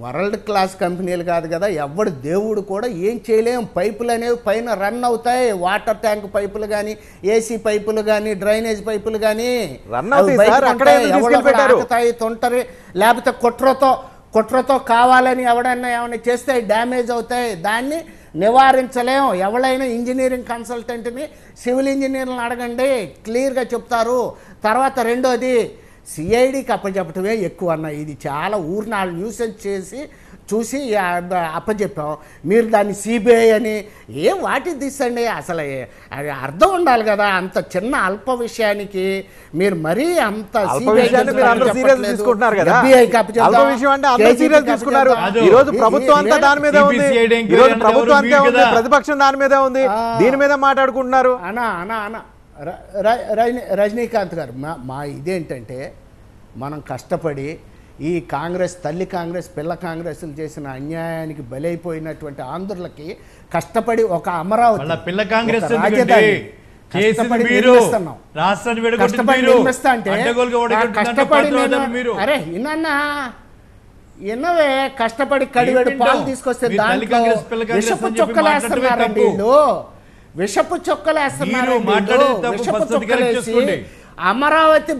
వరల్డ్ క్లాస్ కంపెనీలు కాదు కదా, ఎవడు దేవుడు కూడా ఏం చేయలేం. పైపులు అనేవి పైన రన్ అవుతాయి. వాటర్ ట్యాంక్ పైపులు కానీ, ఏసీ పైపులు కానీ, డ్రైనేజ్ పైపులు కానీ ఆగుతాయి, తొంటరి, లేకపోతే కుట్రతో కావాలని ఎవడన్నా ఏమైనా చేస్తే డ్యామేజ్ అవుతాయి. దాన్ని నివారించలేం. ఎవరైనా ఇంజనీరింగ్ కన్సల్టెంట్ని, సివిల్ ఇంజనీర్లను అడగండి, క్లియర్గా చెప్తారు. తర్వాత రెండోది, సిఐడికి అప్పచెప్పటమే ఎక్కువ అన్న. ఇది చాలా ఊరినాళ్ళు న్యూసెన్స్ చేసి చూసి అప్పచెప్పాం. మీరు దాన్ని సిబిఐ అని వాటి తీసండి. అసలు అది అర్థం ఉండాలి కదా. అంత చిన్న అల్ప విషయానికి మీరు మరీ అంత ప్రతిపక్షం దాని మీదే ఉంది, దీని మీద మాట్లాడుకుంటున్నారు. రజనీకాంత్ గారు, మా ఇదేంటంటే, మనం కష్టపడి ఈ కాంగ్రెస్, తల్లి కాంగ్రెస్, పిల్ల కాంగ్రెస్లు చేసిన అన్యాయానికి బలైపోయినటువంటి ఆంధ్రులకి కష్టపడి ఒక అమరావతి పిల్ల కాంగ్రెస్ రాజధాని కష్టపడి నిర్మిస్తా అంటే అరే ఇన్నవే కష్టపడి కడివేడు పాలు తీసుకొస్తే దాంట్లో విషపు చొక్కలేస్తున్నారండి వీళ్ళు. విషపు చొక్కలేస్తున్నారు. విషపు చొక్కలేసి అమరావతి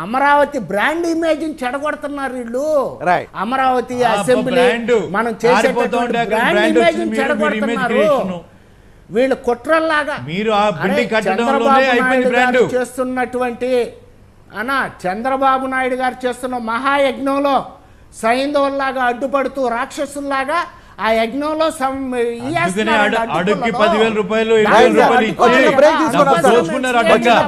అమరావతి బ్రాండ్ ఇమేజ్ చెడగొడుతున్నారు వీళ్ళు. అమరావతి అసెంబ్లీ మనం చేసేటటువంటి బ్రాండ్ ఇమేజ్ చెడగొడుతున్నారు వీళ్ళు. కుట్రల్లాగా చేస్తున్నటువంటి చంద్రబాబు నాయుడు గారు చేస్తున్న మహాయజ్ఞంలో సైంధవుల్లాగా అడ్డుపడుతూ రాక్షసుల్లాగా ఆ యజ్ఞంలో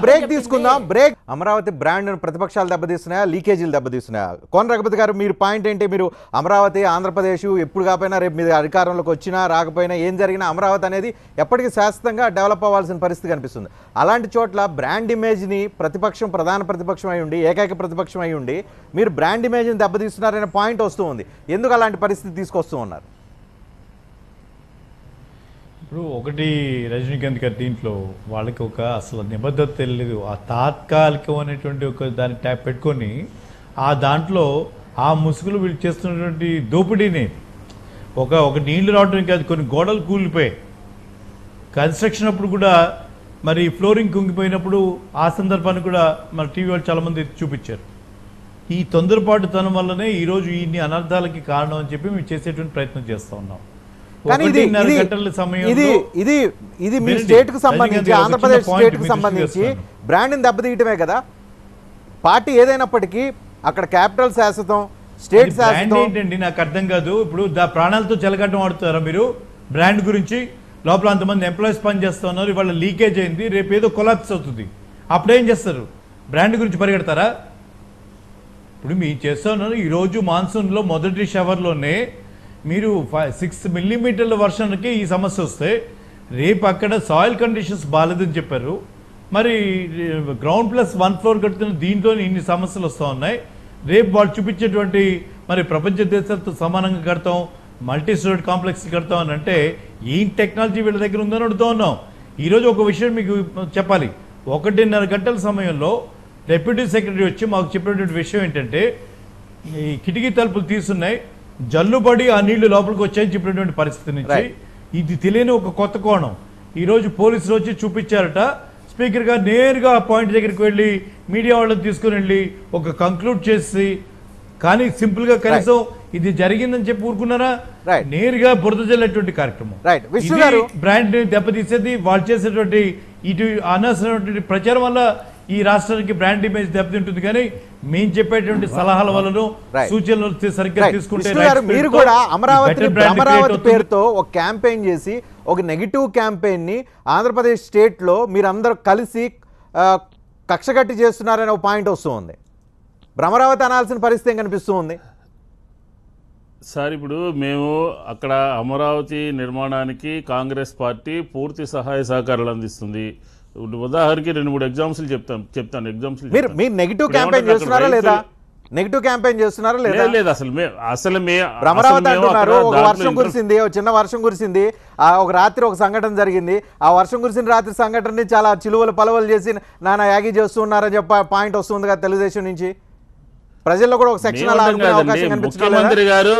బ్రేక్ తీసుకుందాం. బ్రేక్. అమరావతి బ్రాండ్ ప్రతిపక్షాలు దెబ్బతీస్తున్నాయా, లీకేజీలు దెబ్బతీస్తున్నాయా? కోన రఘుపతి గారు, మీరు పాయింట్ ఏంటి? మీరు అమరావతి, ఆంధ్రప్రదేశ్ ఎప్పుడు కాకపోయినా రేపు మీరు అధికారంలోకి వచ్చినా రాకపోయినా ఏం జరిగినా అమరావతి అనేది ఎప్పటికీ శాశ్వతంగా డెవలప్ అవ్వాల్సిన పరిస్థితి కనిపిస్తుంది. అలాంటి చోట్ల బ్రాండ్ ఇమేజ్ని ప్రతిపక్షం, ప్రధాన ప్రతిపక్షం అయి ఉండి, ఏకైక ప్రతిపక్షం అయి ఉండి మీరు బ్రాండ్ ఇమేజ్ని దెబ్బతీస్తున్నారనే పాయింట్ వస్తూ ఉంది. ఎందుకు అలాంటి పరిస్థితి తీసుకొస్తూ ఉన్నారు? ఇప్పుడు ఒకటి రజనీకాంత్ గారి దీంట్లో వాళ్ళకి ఒక అసలు నిబద్ధత తెలియదు. ఆ తాత్కాలికం అనేటువంటి ఒక దాన్ని ట్యాప్ పెట్టుకొని ఆ దాంట్లో ఆ ముసుగులు వీళ్ళు చేస్తున్నటువంటి దోపిడీని ఒక నీళ్లు రావడం కాదు, కొన్ని గోడలు కూలిపోయాయి. కన్స్ట్రక్షన్ అప్పుడు కూడా మరి ఫ్లోరింగ్ కుంగిపోయినప్పుడు ఆ సందర్భాన్ని కూడా మన టీవీ వాళ్ళు చాలామంది చూపించారు. ఈ తొందరపాటుతనం వల్లనే ఈరోజు ఇన్ని అనర్థాలకి కారణం అని చెప్పి మేము చేసేటువంటి ప్రయత్నం చేస్తూ ఉన్నాం. కానీ ఇది మీ స్టేట్ కు సంబంధించి, ఆంధ్రప్రదేశ్ స్టేట్ కు సంబంధించి బ్రాండ్ని దెబ్బతీయటమే కదా. పార్టీ ఏదైనప్పటికీ అక్కడ క్యాపిటల్ శాశ్వతం, స్టేట్ శాశ్వతం ఏంటండి నాకు అర్థం కాదు. ఇప్పుడు ప్రాణాలతో చెలగట్టం ఆడుతారా మీరు బ్రాండ్ గురించి? లోపల అంతమంది ఎంప్లాయీస్ పని చేస్తూ ఉన్నారు, ఇవాళ లీకేజ్ అయింది, రేపు ఏదో కొలాప్స్ అవుతుంది, అప్పుడేం చేస్తారు? బ్రాండ్ గురించి పరిగెడతారా? ఇప్పుడు మీరు చేస్తూ ఉన్నారు. ఈరోజు మాన్సూన్లో మొదటి షవర్లోనే మీరు 6 మిల్లీమీటర్ల వర్షానికి ఈ సమస్య వస్తే, రేపు అక్కడ సాయిల్ కండిషన్స్ బాగాలేదని చెప్పారు. మరి గ్రౌండ్ ప్లస్ 1 ఫ్లోర్ కడుతున్న దీంట్లో ఇన్ని సమస్యలు వస్తూ ఉన్నాయి. రేపు వాళ్ళు చూపించేటువంటి మరి ప్రపంచ దేశాలతో సమానంగా కడతాం, మల్టీ స్టోరేజ్ కాంప్లెక్స్ కడతాం అని అంటే ఏం టెక్నాలజీ వీళ్ళ దగ్గర ఉందని అడుగుతూ ఉన్నాం. ఈరోజు ఒక విషయం మీకు చెప్పాలి. 1.5 గంటల సమయంలో డెప్యూటీ సెక్రటరీ వచ్చి మాకు చెప్పినటువంటి విషయం ఏంటంటే, ఈ కిటికీ తలుపులు తీసున్నాయి, జల్లుబడి ఆ నీళ్లు లోపలికి వచ్చాయని చెప్పినటువంటి పరిస్థితి నుంచి ఇది తెలియని ఒక కొత్త కోణం ఈరోజు పోలీసులు వచ్చి చూపించారట. స్పీకర్ గారు నేరుగా ఆ పాయింట్ దగ్గరికి వెళ్ళి మీడియా వాళ్ళని తీసుకుని వెళ్ళి ఒక కంక్లూడ్ చేసి, కానీ సింపుల్ గా కనీసం ఇది జరిగిందని చెప్పి ఊరుకున్నారా? నేరుగా బురద జల్లేటువంటి కార్యక్రమం. బ్రాండ్ దెబ్బతీసేది వాళ్ళు చేసేటువంటి ఇటు అనవసరమైనటువంటి ప్రచారం వల్ల ఈ రాష్ట్రానికి బ్రాండ్ ఇమేజ్ దెబ్బతింటుంది. కానీ మేము చెప్పేటువంటి సలహాల వల్లనూ సూచనలు సరిగ్గా తీసుకుంటే మీరు కూడా అమరావతి పేరుతో ఒక క్యాంపెయిన్ చేసి ఒక నెగిటివ్ క్యాంపెయిన్ ని ఆంధ్రప్రదేశ్ స్టేట్ లో మీరందరూ కలిసి కక్షగట్టి చేస్తున్నారనే ఒక పాయింట్ వస్తూ ఉంది. అమరావతి అనాల్సిన పరిస్థితి కనిపిస్తూ ఉంది సార్. ఇప్పుడు మేము అక్కడ అమరావతి నిర్మాణానికి కాంగ్రెస్ పార్టీ పూర్తి సహాయ సహకారాలు అందిస్తుంది. ఉదాహరణకి 2-3 ఎగ్జాంపుల్ చెప్తాను. ఎగ్జాంపుల్ మీరు నెగిటివ్ క్యాంపెయిన్ చేస్తున్నారా లేదా? నెగిటివ్ క్యాంపెయిన్ చేస్తున్నారా లేదా? లేదు అసలు అమరావతి అంటున్నారు. ఒక వర్షం కురిసింది, ఒక చిన్న వర్షం కురిసింది, ఒక రాత్రి ఒక సంఘటన జరిగింది. ఆ వర్షం కురిసిన రాత్రి సంఘటనని చాలా చిలువలు పలవలు చేసి నానా యాగి చేస్తున్నారని చెప్పి పాయింట్ వస్తుంది కదా తెలుగుదేశం నుంచి. ప్రజల్లో కూడా ఒక సెక్షన్ ముఖ్యమంత్రి గారు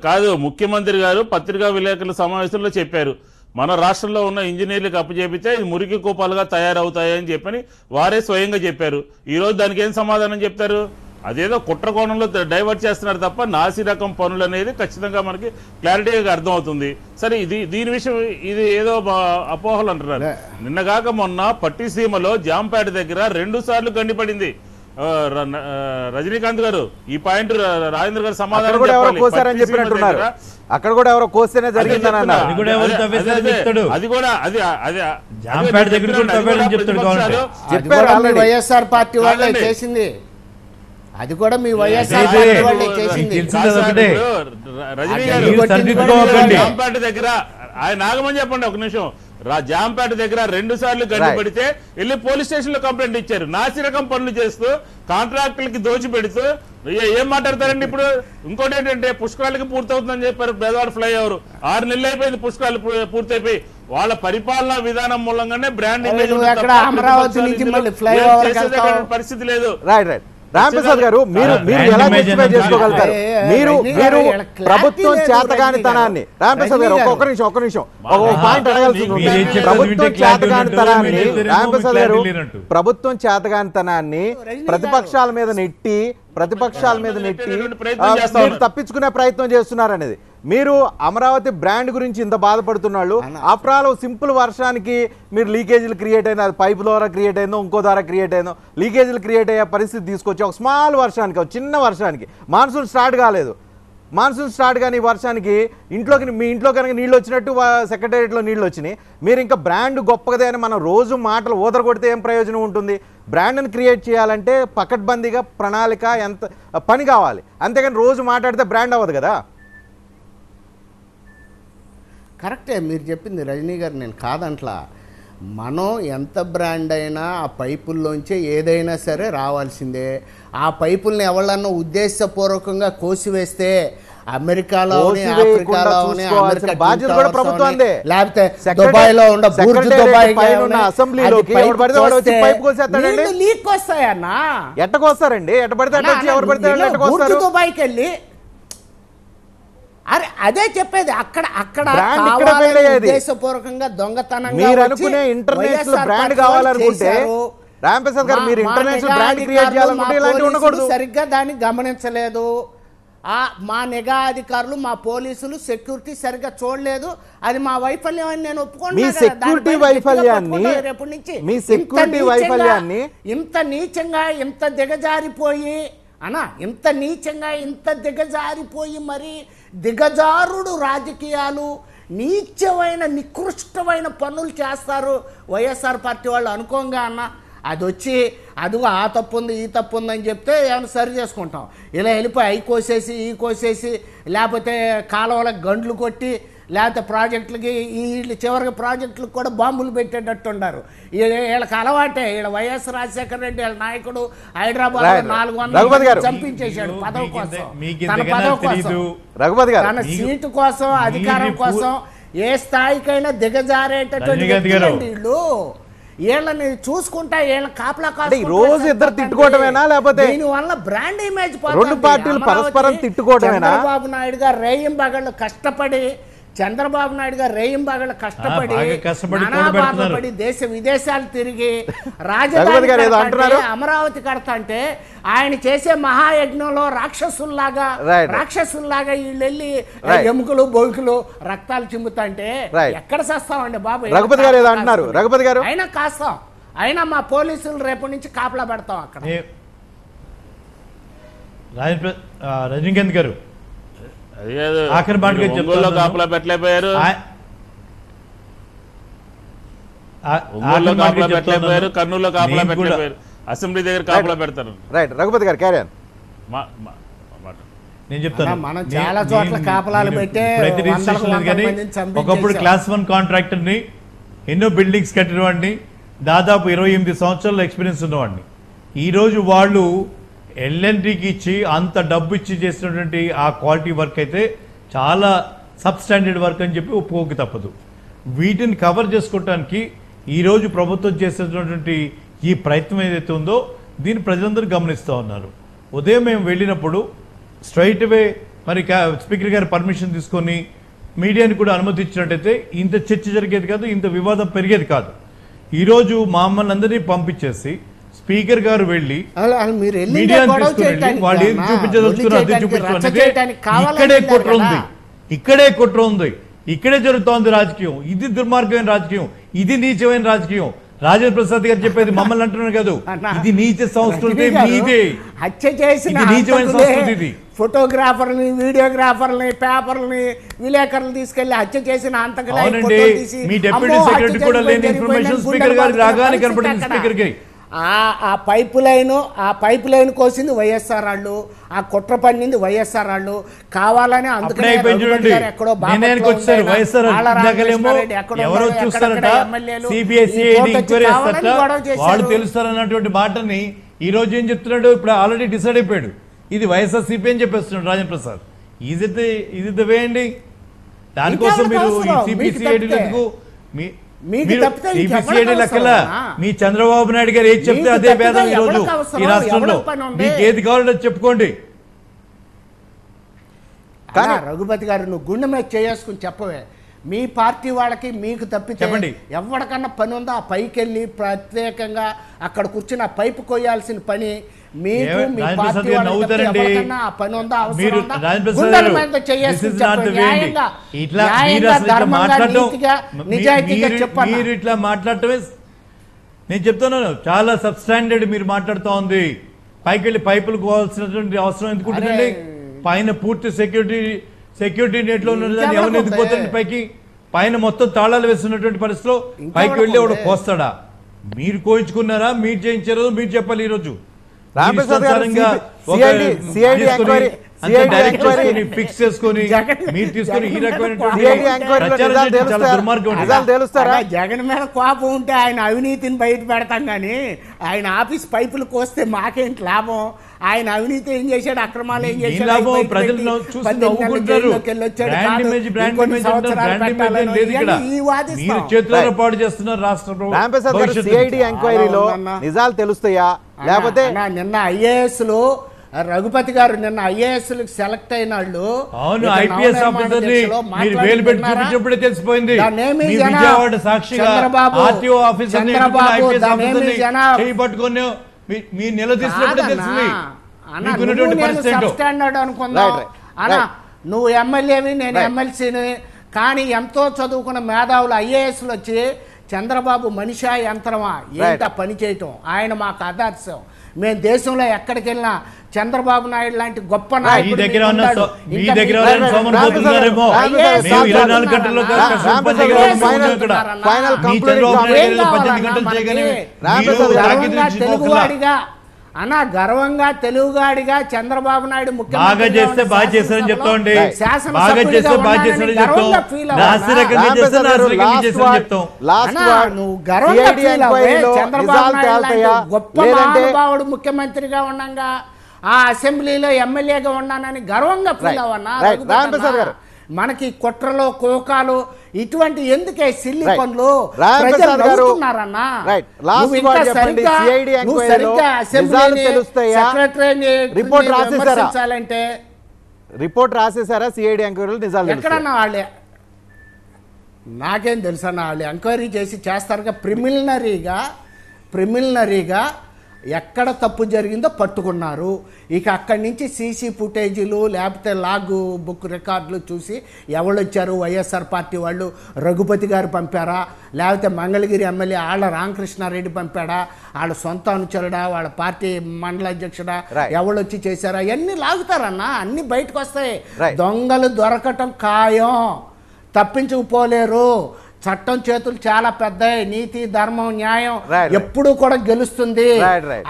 కాదు ముఖ్యమంత్రి గారు పత్రికా విలేకరుల సమావేశంలో చెప్పారు, మన రాష్ట్రంలో ఉన్న ఇంజనీర్లకు అప్పచెపితే ఇది మురికి కూపాలుగా తయారవుతాయని చెప్పని వారే స్వయంగా చెప్పారు. ఈరోజు దానికి ఏం సమాధానం చెప్తారు? అదేదో కుట్ర కోణంలో డైవర్ట్ చేస్తున్నారు తప్ప నాసి రకం పనులు అనేది ఖచ్చితంగా మనకి క్లారిటీగా అర్థమవుతుంది. సరే దీని విషయం ఇది ఏదో అపోహలు అంటున్నారు. నిన్నగాక మొన్న పట్టిసీమలో జాంపేట దగ్గర 2 సార్లు గండిపడింది. రజనీకాంత్ గారు ఈ పాయింట్ రాజేంద్ర గారు సమాధానం చెప్పినట్టున్నారు. అక్కడ కూడా ఎవరో కోస్తేనే జరిగిందని అన్నారు. వైఎస్ఆర్ పార్టీ వాళ్ళే చేసింది, అది కూడా మీ వైఎస్ఆర్ పార్టీ వాళ్ళే చేసింది. జాంపేట దగ్గర ఆయన నాగమని చెప్పండి ఒక నిమిషం. జాంపేట దగ్గర 2 సార్లు గండిపడితే వెళ్ళి పోలీస్ స్టేషన్ లో కంప్లైంట్ ఇచ్చారు. నాసిరకం పనులు చేస్తూ కాంట్రాక్టులకి దోచిపెడుతూ ఏం మాట్లాడతారండి? ఇప్పుడు ఇంకోటి ఏంటంటే పుష్కరాలకి పూర్తవుతుందని చెప్పారు. బెదవాడ ఫ్లైఓవర్ 6 నెలలు అయిపోయింది పుష్కరాలు పూర్తయిపోయి. వాళ్ళ పరిపాలనా విధానం మూలంగానే బ్రాండ్ ఇమేజ్ పరిస్థితి లేదు. రాంప్రసాద్ గారు మీరు ఎలా జస్టిఫై చేసుకోగలుగుతారు? మీరు ప్రభుత్వం చేతగానితనాన్ని, రాంప్రసాద్ గారు ఒక్క నిమిషం ఒక పాయింట్ అడగాల్సి ఉంది. ప్రభుత్వం చేతగానితనాన్ని, రాంప్రసాద్ గారు ప్రభుత్వం చేతగానితనాన్ని ప్రతిపక్షాల మీద నెట్టి తప్పించుకునే ప్రయత్నం చేస్తున్నారనేది. మీరు అమరావతి బ్రాండ్ గురించి ఇంత బాధపడుతున్నాడు. ఆఫ్టర్ ఆల్ సింపుల్ వర్షానికి మీరు లీకేజీలు క్రియేట్ అయినా, అది పైపు ద్వారా క్రియేట్ అయిందో ఇంకో ద్వారా క్రియేట్ అయిందో లీకేజీలు క్రియేట్ అయ్యే పరిస్థితి తీసుకొచ్చి ఒక స్మాల్ వర్షానికి, ఒక చిన్న వర్షానికి, మాన్సూన్ స్టార్ట్ కాలేదు, మాన్సూన్ స్టార్ట్ కానీ వర్షానికి మీ ఇంట్లో కనుక నీళ్ళు వచ్చినట్టు సెక్రటేరియట్లో నీళ్ళు వచ్చినాయి. మీరు ఇంకా బ్రాండ్ గొప్పదే అని మనం రోజు మాటలు ఊదర కొడితే ఏం ప్రయోజనం ఉంటుంది? బ్రాండ్ని క్రియేట్ చేయాలంటే పకడ్బందీగా ప్రణాళిక ఎంత పని కావాలి, అంతేగాని రోజు మాట్లాడితే బ్రాండ్ అవ్వదు కదా. కరెక్టే మీరు చెప్పింది రజనీ గారు, నేను కాదంట్లా. మనం ఎంత బ్రాండ్ అయినా ఆ పైపుల్లోంచే ఏదైనా సరే రావాల్సిందే. ఆ పైపుల్ని ఎవరన్నా ఉద్దేశపూర్వకంగా కోసివేస్తే అమెరికాలోని తోసివేయకుండా ఆఫ్రికాలోని చూసుకోవాల్సిన అమెరికా బాధ్యత కూడా ప్రభుత్వానిదే. లేకపోతే సెక్రటరీ- దుబాయ్లో ఉన్న బుర్జ్ సెక్రటేరియట్ దుబాయ్ పైన ఉన్న అసెంబ్లీలోకి ఎవడు పడితే వాడు వచ్చి పైపు కోసేస్తాడండి. లీక్ వస్తాయన్నా. ఎట్టకొస్తారండి? ఎట్ట పడితే అట్ట వచ్చి ఎవరు పడితే వాళ్ళు ఎట్టకొస్తారు? బుర్జ్ దుబాయ్కి వెళ్ళి అదే చెప్పేది అక్కడ బ్రాండ్ ఇక్కడ ఫెయిల్ అయ్యేది. ఉద్దేశపూర్వకంగా దొంగతనంగా మీరు అనుకునే ఇంటర్నేషనల్ బ్రాండ్ కావాలనుకుంటే రాంప్రసాద్ గారు మీరు ఇంటర్నేషనల్ బ్రాండ్ క్రియేట్ చేయాలనుకుంటే ఇలాంటివి ఉండకూడదు. సరిగ్గా దాన్ని గమనించలేదు. మా నిఘా అధికారులు మా పోలీసులు సెక్యూరిటీ సరిగ్గా చూడలేదు. అది మా వైఫల్యం అని నేను ఒప్పుకుంటున్నాను. మీ సెక్యూరిటీ వైఫల్యాన్ని ఇంత నీచంగా ఇంత దిగజారిపోయి ఇంత నీచంగా ఇంత దిగజారిపోయి మరి దిగజారుడు రాజకీయాలు నీచమైన నికృష్టమైన పనులు చేస్తారు వైఎస్ఆర్ పార్టీ వాళ్ళు అనుకోంగా అన్న. అది వచ్చి అదిగో ఆ తప్పు ఉంది ఈ తప్పు ఉందని చెప్తే ఏమైనా సరి చేసుకుంటాం. ఇలా వెళ్ళిపోయి అవి కోసేసి ఈ కోసేసి లేకపోతే కాలువలకు గండ్లు కొట్టి లేకపోతే ప్రాజెక్టులకి వీళ్ళు చివరికి ప్రాజెక్టులకు కూడా బాంబులు పెట్టేటట్టు ఉన్నారు. వీళ్ళకి అలవాటే. వీళ్ళ వైఎస్ రాజశేఖర రెడ్డి వాళ్ళ నాయకుడు హైదరాబాద్ 400 చంపించేశాడు పదవి కోసం, తన పదవి కోసం, తన సీటు కోసం, అధికారం కోసం ఏ స్థాయికైనా దిగజారేటటువంటి వీళ్ళు. వీళ్ళని చూసుకుంటా వీళ్ళ కాపలా రోజు ఇద్దరు తిట్టుకోవటమేనా లేకపోతే దీనివల్ల బ్రాండ్ ఇమేజ్ రెండు పార్టీలు పరస్పరం తిట్టుకోవటమేనా? చంద్రబాబు నాయుడు గారు రేయింబగళ్ళు కష్టపడి నానాబాధపడి దేశ విదేశాలు తిరిగి రాజధాని అమరావతి కడతా అంటే ఆయన చేసే మహాయజ్ఞంలో రాక్షసుల్లాగా వీళ్ళు వెళ్ళి ఎముకలు బొగులు రక్తాలు చిమ్ముతా అంటే ఎక్కడ చేస్తామండి బాబు? రఘుపతి గారు ఏదో అంటున్నారు. రఘుపతి గారు అయినా కాస్తాం, అయినా మా పోలీసులు రేపటి నుంచి కాపలా పెడతాం అక్కడ. రజనీకాంత్ గారు కాపలా పెట్టలేకపోయారు, కర్నూలులో కాపలా పెట్టలేకపోయారు, అసెంబ్లీ దగ్గర కాపలా పెడతారు. రైట్ రఘుపతి గారు క్యారీ ఆన్. నేను చెప్తాను, మనం చాలా చోట్ల కాపలాలు పెట్టే ఒకప్పుడు క్లాస్ 1 కాంట్రాక్టర్ ని ఎన్నో బిల్డింగ్స్ కట్టిన వాడిని, దాదాపు 28 సంవత్సరాల ఎక్స్పీరియన్స్ ఉన్నవాడిని. ఈరోజు వాళ్ళు ఎల్ఎన్టీకి ఇచ్చి అంత డబ్బు ఇచ్చి చేసినటువంటి ఆ క్వాలిటీ వర్క్ అయితే చాలా సబ్ స్టాండర్డ్ వర్క్ అని చెప్పి ఒప్పుకోక తప్పదు. వీటిని కవర్ చేసుకోవటానికి ఈరోజు ప్రభుత్వం చేసేటటువంటి ఈ ప్రయత్నం ఏదైతే ఉందో దీన్ని ప్రజలందరూ గమనిస్తూ ఉన్నారు. ఉదయం మేము వెళ్ళినప్పుడు స్ట్రైట్ అవే మరి స్పీకర్ గారి పర్మిషన్ తీసుకొని మీడియాని కూడా అనుమతి ఇచ్చినట్టయితే ఇంత చర్చ జరిగేది కాదు, ఇంత వివాదం పెరిగేది కాదు. ఈరోజు మమ్మల్ని అందరినీ పంపించేసి స్పీకర్ గారు వెళ్ళి మీడియాని తీసుకుని వాళ్ళు ఏది చూపించదలుచుకున్నారు అదే చూపించాలంటే ఇక్కడే కుట్ర ఉంది, ఇక్కడే జరుగుతోంది రాజకీయం. ఇది దుర్మార్గమైన రాజకీయం, ఇది నీచమైన రాజకీయం. రాజేంద్ర ప్రసాద్ గారు చెప్పేది మమ్మల్ని అంటున్నారు కాదు, ఇది నీచ సంస్కృతి మీదే. హత్య చేసిన నీచమైన సంస్కృతి ఇది. ఫోటోగ్రాఫర్ని, వీడియోగ్రాఫర్ని, పేపర్ని, విలేకరులు తీసుకెళ్లి హత్య చేసిన అంతకులే. మీ డిప్యూటీ సెక్రటరీ కూడా లేని ఇన్ఫర్మేషన్ స్పీకర్ గారికి రాగానే కనపడింది. స్పీకర్ కి ఆ పైపు లైన్ కోసింది వైఎస్ఆర్ వాళ్ళు, ఆ కుట్ర పన్నింది వైఎస్ఆర్ వాళ్ళు కావాలని. అందుకనే ఎక్కడో వాళ్ళు తెలుస్తారన్నటువంటి మాటని ఈ రోజు ఏం చెప్తున్నాడు, ఇప్పుడు ఆల్రెడీ డిసైడ్ అయిపోయాడు ఇది వైఎస్ఆర్ సిపి అని చెప్పేస్తున్నాడు రాజేంద్ర ప్రసాద్. ఇది ద వే అండి. దానికోసం మీరు సిపిసిఐడి లెక్కల మీ చంద్రబాబు నాయుడు గారు ఏది చెప్తే అదే భేదం ఈ రోజు ఈ రాష్ట్రంలో. మీకు ఏది కావాలో చెప్పుకోండి. కానీ రఘుపతి గారు నువ్వు గుండె మీద చేసుకుని చెప్పవే, మీ పార్టీ వాళ్ళకి మీకు తప్పితే ఎవరికన్నా పని ఉందో ఆ పైకి వెళ్ళి ప్రత్యేకంగా అక్కడ కూర్చుని ఆ పైపు కొయ్యాల్సిన పని మీకు మీ పార్టీ ఎవరికన్నా ఆ పని ఉందో అవసరం ఉందా మీద మీరు ఇట్లా మాట్లాడటమే నేను చెప్తున్నాను. చాలా సబ్ స్టాండర్డ్ మీరు మాట్లాడుతూ ఉంది. పైకి వెళ్ళి పైపులు కోవాల్సినటువంటి అవసరం ఎందుకుంటుందండి? పైన పూర్తి సెక్యూరిటీ నెట్ లో ఉన్నదాన్ని ఎవరు ఎదిగిపోతుంది పైకి? పైన మొత్తం తాళాలు వేస్తున్నటువంటి పరిస్థితిలో పైకి వెళ్ళి ఎవడు కోస్తాడా? మీరు కోయించుకున్నారా, మీరు చేయించారో మీరు చెప్పాలి. ఈ రోజు ఫిక్స్ చేసుకొని మీరు తీసుకొని ఈ రకమైన జగన్ మీద కోపం ఉంటే ఆయన అవినీతిని బయట పెడతాం కానీ ఆయన ఆఫీస్ పైపులు కోస్తే మాకేంటి లాభం? ఆయన అవినీతి ఏం చేశాడు, అక్రమాలు ఏం చేశాడు, చేతుల్లో పాటు చేస్తున్నారు రాష్ట్ర సిఐడి ఎంక్వైరీలో నిజాలు తెలుస్తాయా లేకపోతే? నిన్న ఐఏఎస్ లో రఘుపతి గారు నిన్న ఐఏఎస్ సెలెక్ట్ అయిన వాళ్ళు ఐపీఎస్ ఆఫీసర్ తెలిసిపోయింది. పట్టుకొని మీరు నిలదీసినప్పుడే తెలిసింది అనుకుందా అన్నా. నువ్వు ఎమ్మెల్యేవి, నేను ఎమ్మెల్సీని. కానీ ఎంతో చదువుకున్న మేధావులు ఐఏఎస్లు వచ్చి చంద్రబాబు మనిషా యంత్రమా ఏంట పని చేయటం, ఆయన మాకు ఆదర్శం. మేము దేశంలో ఎక్కడికి వెళ్ళినా చంద్రబాబు నాయుడు లాంటి గొప్ప నాయకుడు తెలుగువాడిగా అన్న గర్వంగా తెలుగుగాడిగా చంద్రబాబు నాయుడు ముఖ్యమంత్రి గొప్ప మహానుభావుడు ముఖ్యమంత్రిగా ఉండగా ఆ అసెంబ్లీలో ఎమ్మెల్యేగా ఉన్నానని గర్వంగా ఫీల్ అవన్నా. మనకి కుట్రలో కోకాలు ఇటువంటి ఎందుకే సిల్లి పనులు ప్రజలున్నారన్నా. రిపోర్ట్ రాసేసారా సిఐడి ఎంక్వైరీలో నిజాలు ఎక్కడన్నా వాళ్ళే? నాకేం తెలుసన్నా, వాళ్ళు ఎంక్వైరీ చేస్తారుగా. ప్రిమిలినరీగా ఎక్కడ తప్పు జరిగిందో పట్టుకున్నారు. ఇక అక్కడి నుంచి సీసీ ఫుటేజీలు లేకపోతే లాగ్ బుక్ రికార్డులు చూసి ఎవరొచ్చారు, వైఎస్ఆర్ పార్టీ వాళ్ళు రఘుపతి గారు పంపారా, లేకపోతే మంగళగిరి ఎమ్మెల్యే ఆళ్ళ రామకృష్ణారెడ్డి పంపాడా, వాళ్ళ సొంత అనుచరుడా, వాళ్ళ పార్టీ మండల అధ్యక్షుడా, ఎవరొచ్చి చేశారా, ఇవన్నీ లాగుతారన్నా. అన్నీ బయటకు వస్తాయి. దొంగలు దొరకటం ఖాయం, తప్పించుకుపోలేరు. చట్టం చేతులు చాలా పెద్దవి. నీతి ధర్మం న్యాయం ఎప్పుడు కూడా గెలుస్తుంది.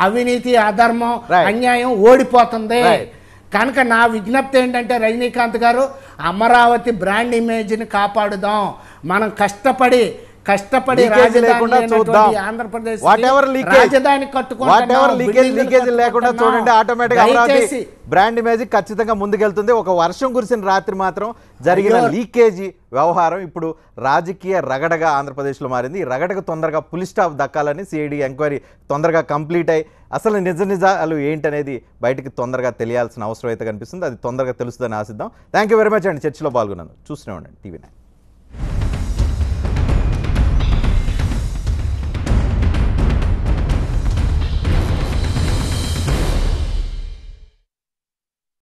అవినీతి అధర్మం అన్యాయం ఓడిపోతుంది. కనుక నా విజ్ఞప్తి ఏంటంటే రజనీకాంత్ గారు, అమరావతి బ్రాండ్ ఇమేజ్ని కాపాడుదాం. మనం కష్టపడి ఆంధ్రప్రదేశ్ రాజధాని లేకుండా చూడండి, ఆటోమేటిక్ అమరావతి బ్రాండ్ ఇమేజ్ ఖచ్చితంగా ముందుకెళ్తుంది. ఒక వర్షం కురిసిన రాత్రి మాత్రం జరిగిన లీకేజీ వ్యవహారం ఇప్పుడు రాజకీయ రగడగా ఆంధ్రప్రదేశ్లో మారింది. ఈ రగడకు తొందరగా పులి స్టాప్ దక్కాలని సిఐడి ఎంక్వైరీ తొందరగా కంప్లీట్ అయ్యి అసలు నిజాలు ఏంటనేది బయటికి తొందరగా తెలియాల్సిన అవసరం అయితే కనిపిస్తుంది. అది తొందరగా తెలుస్తుందని ఆశిద్దాం. థ్యాంక్ యూ వెరీ మచ్ అండి. చర్చలో పాల్గొన్నాను. చూస్తూనే ఉండండి TV9.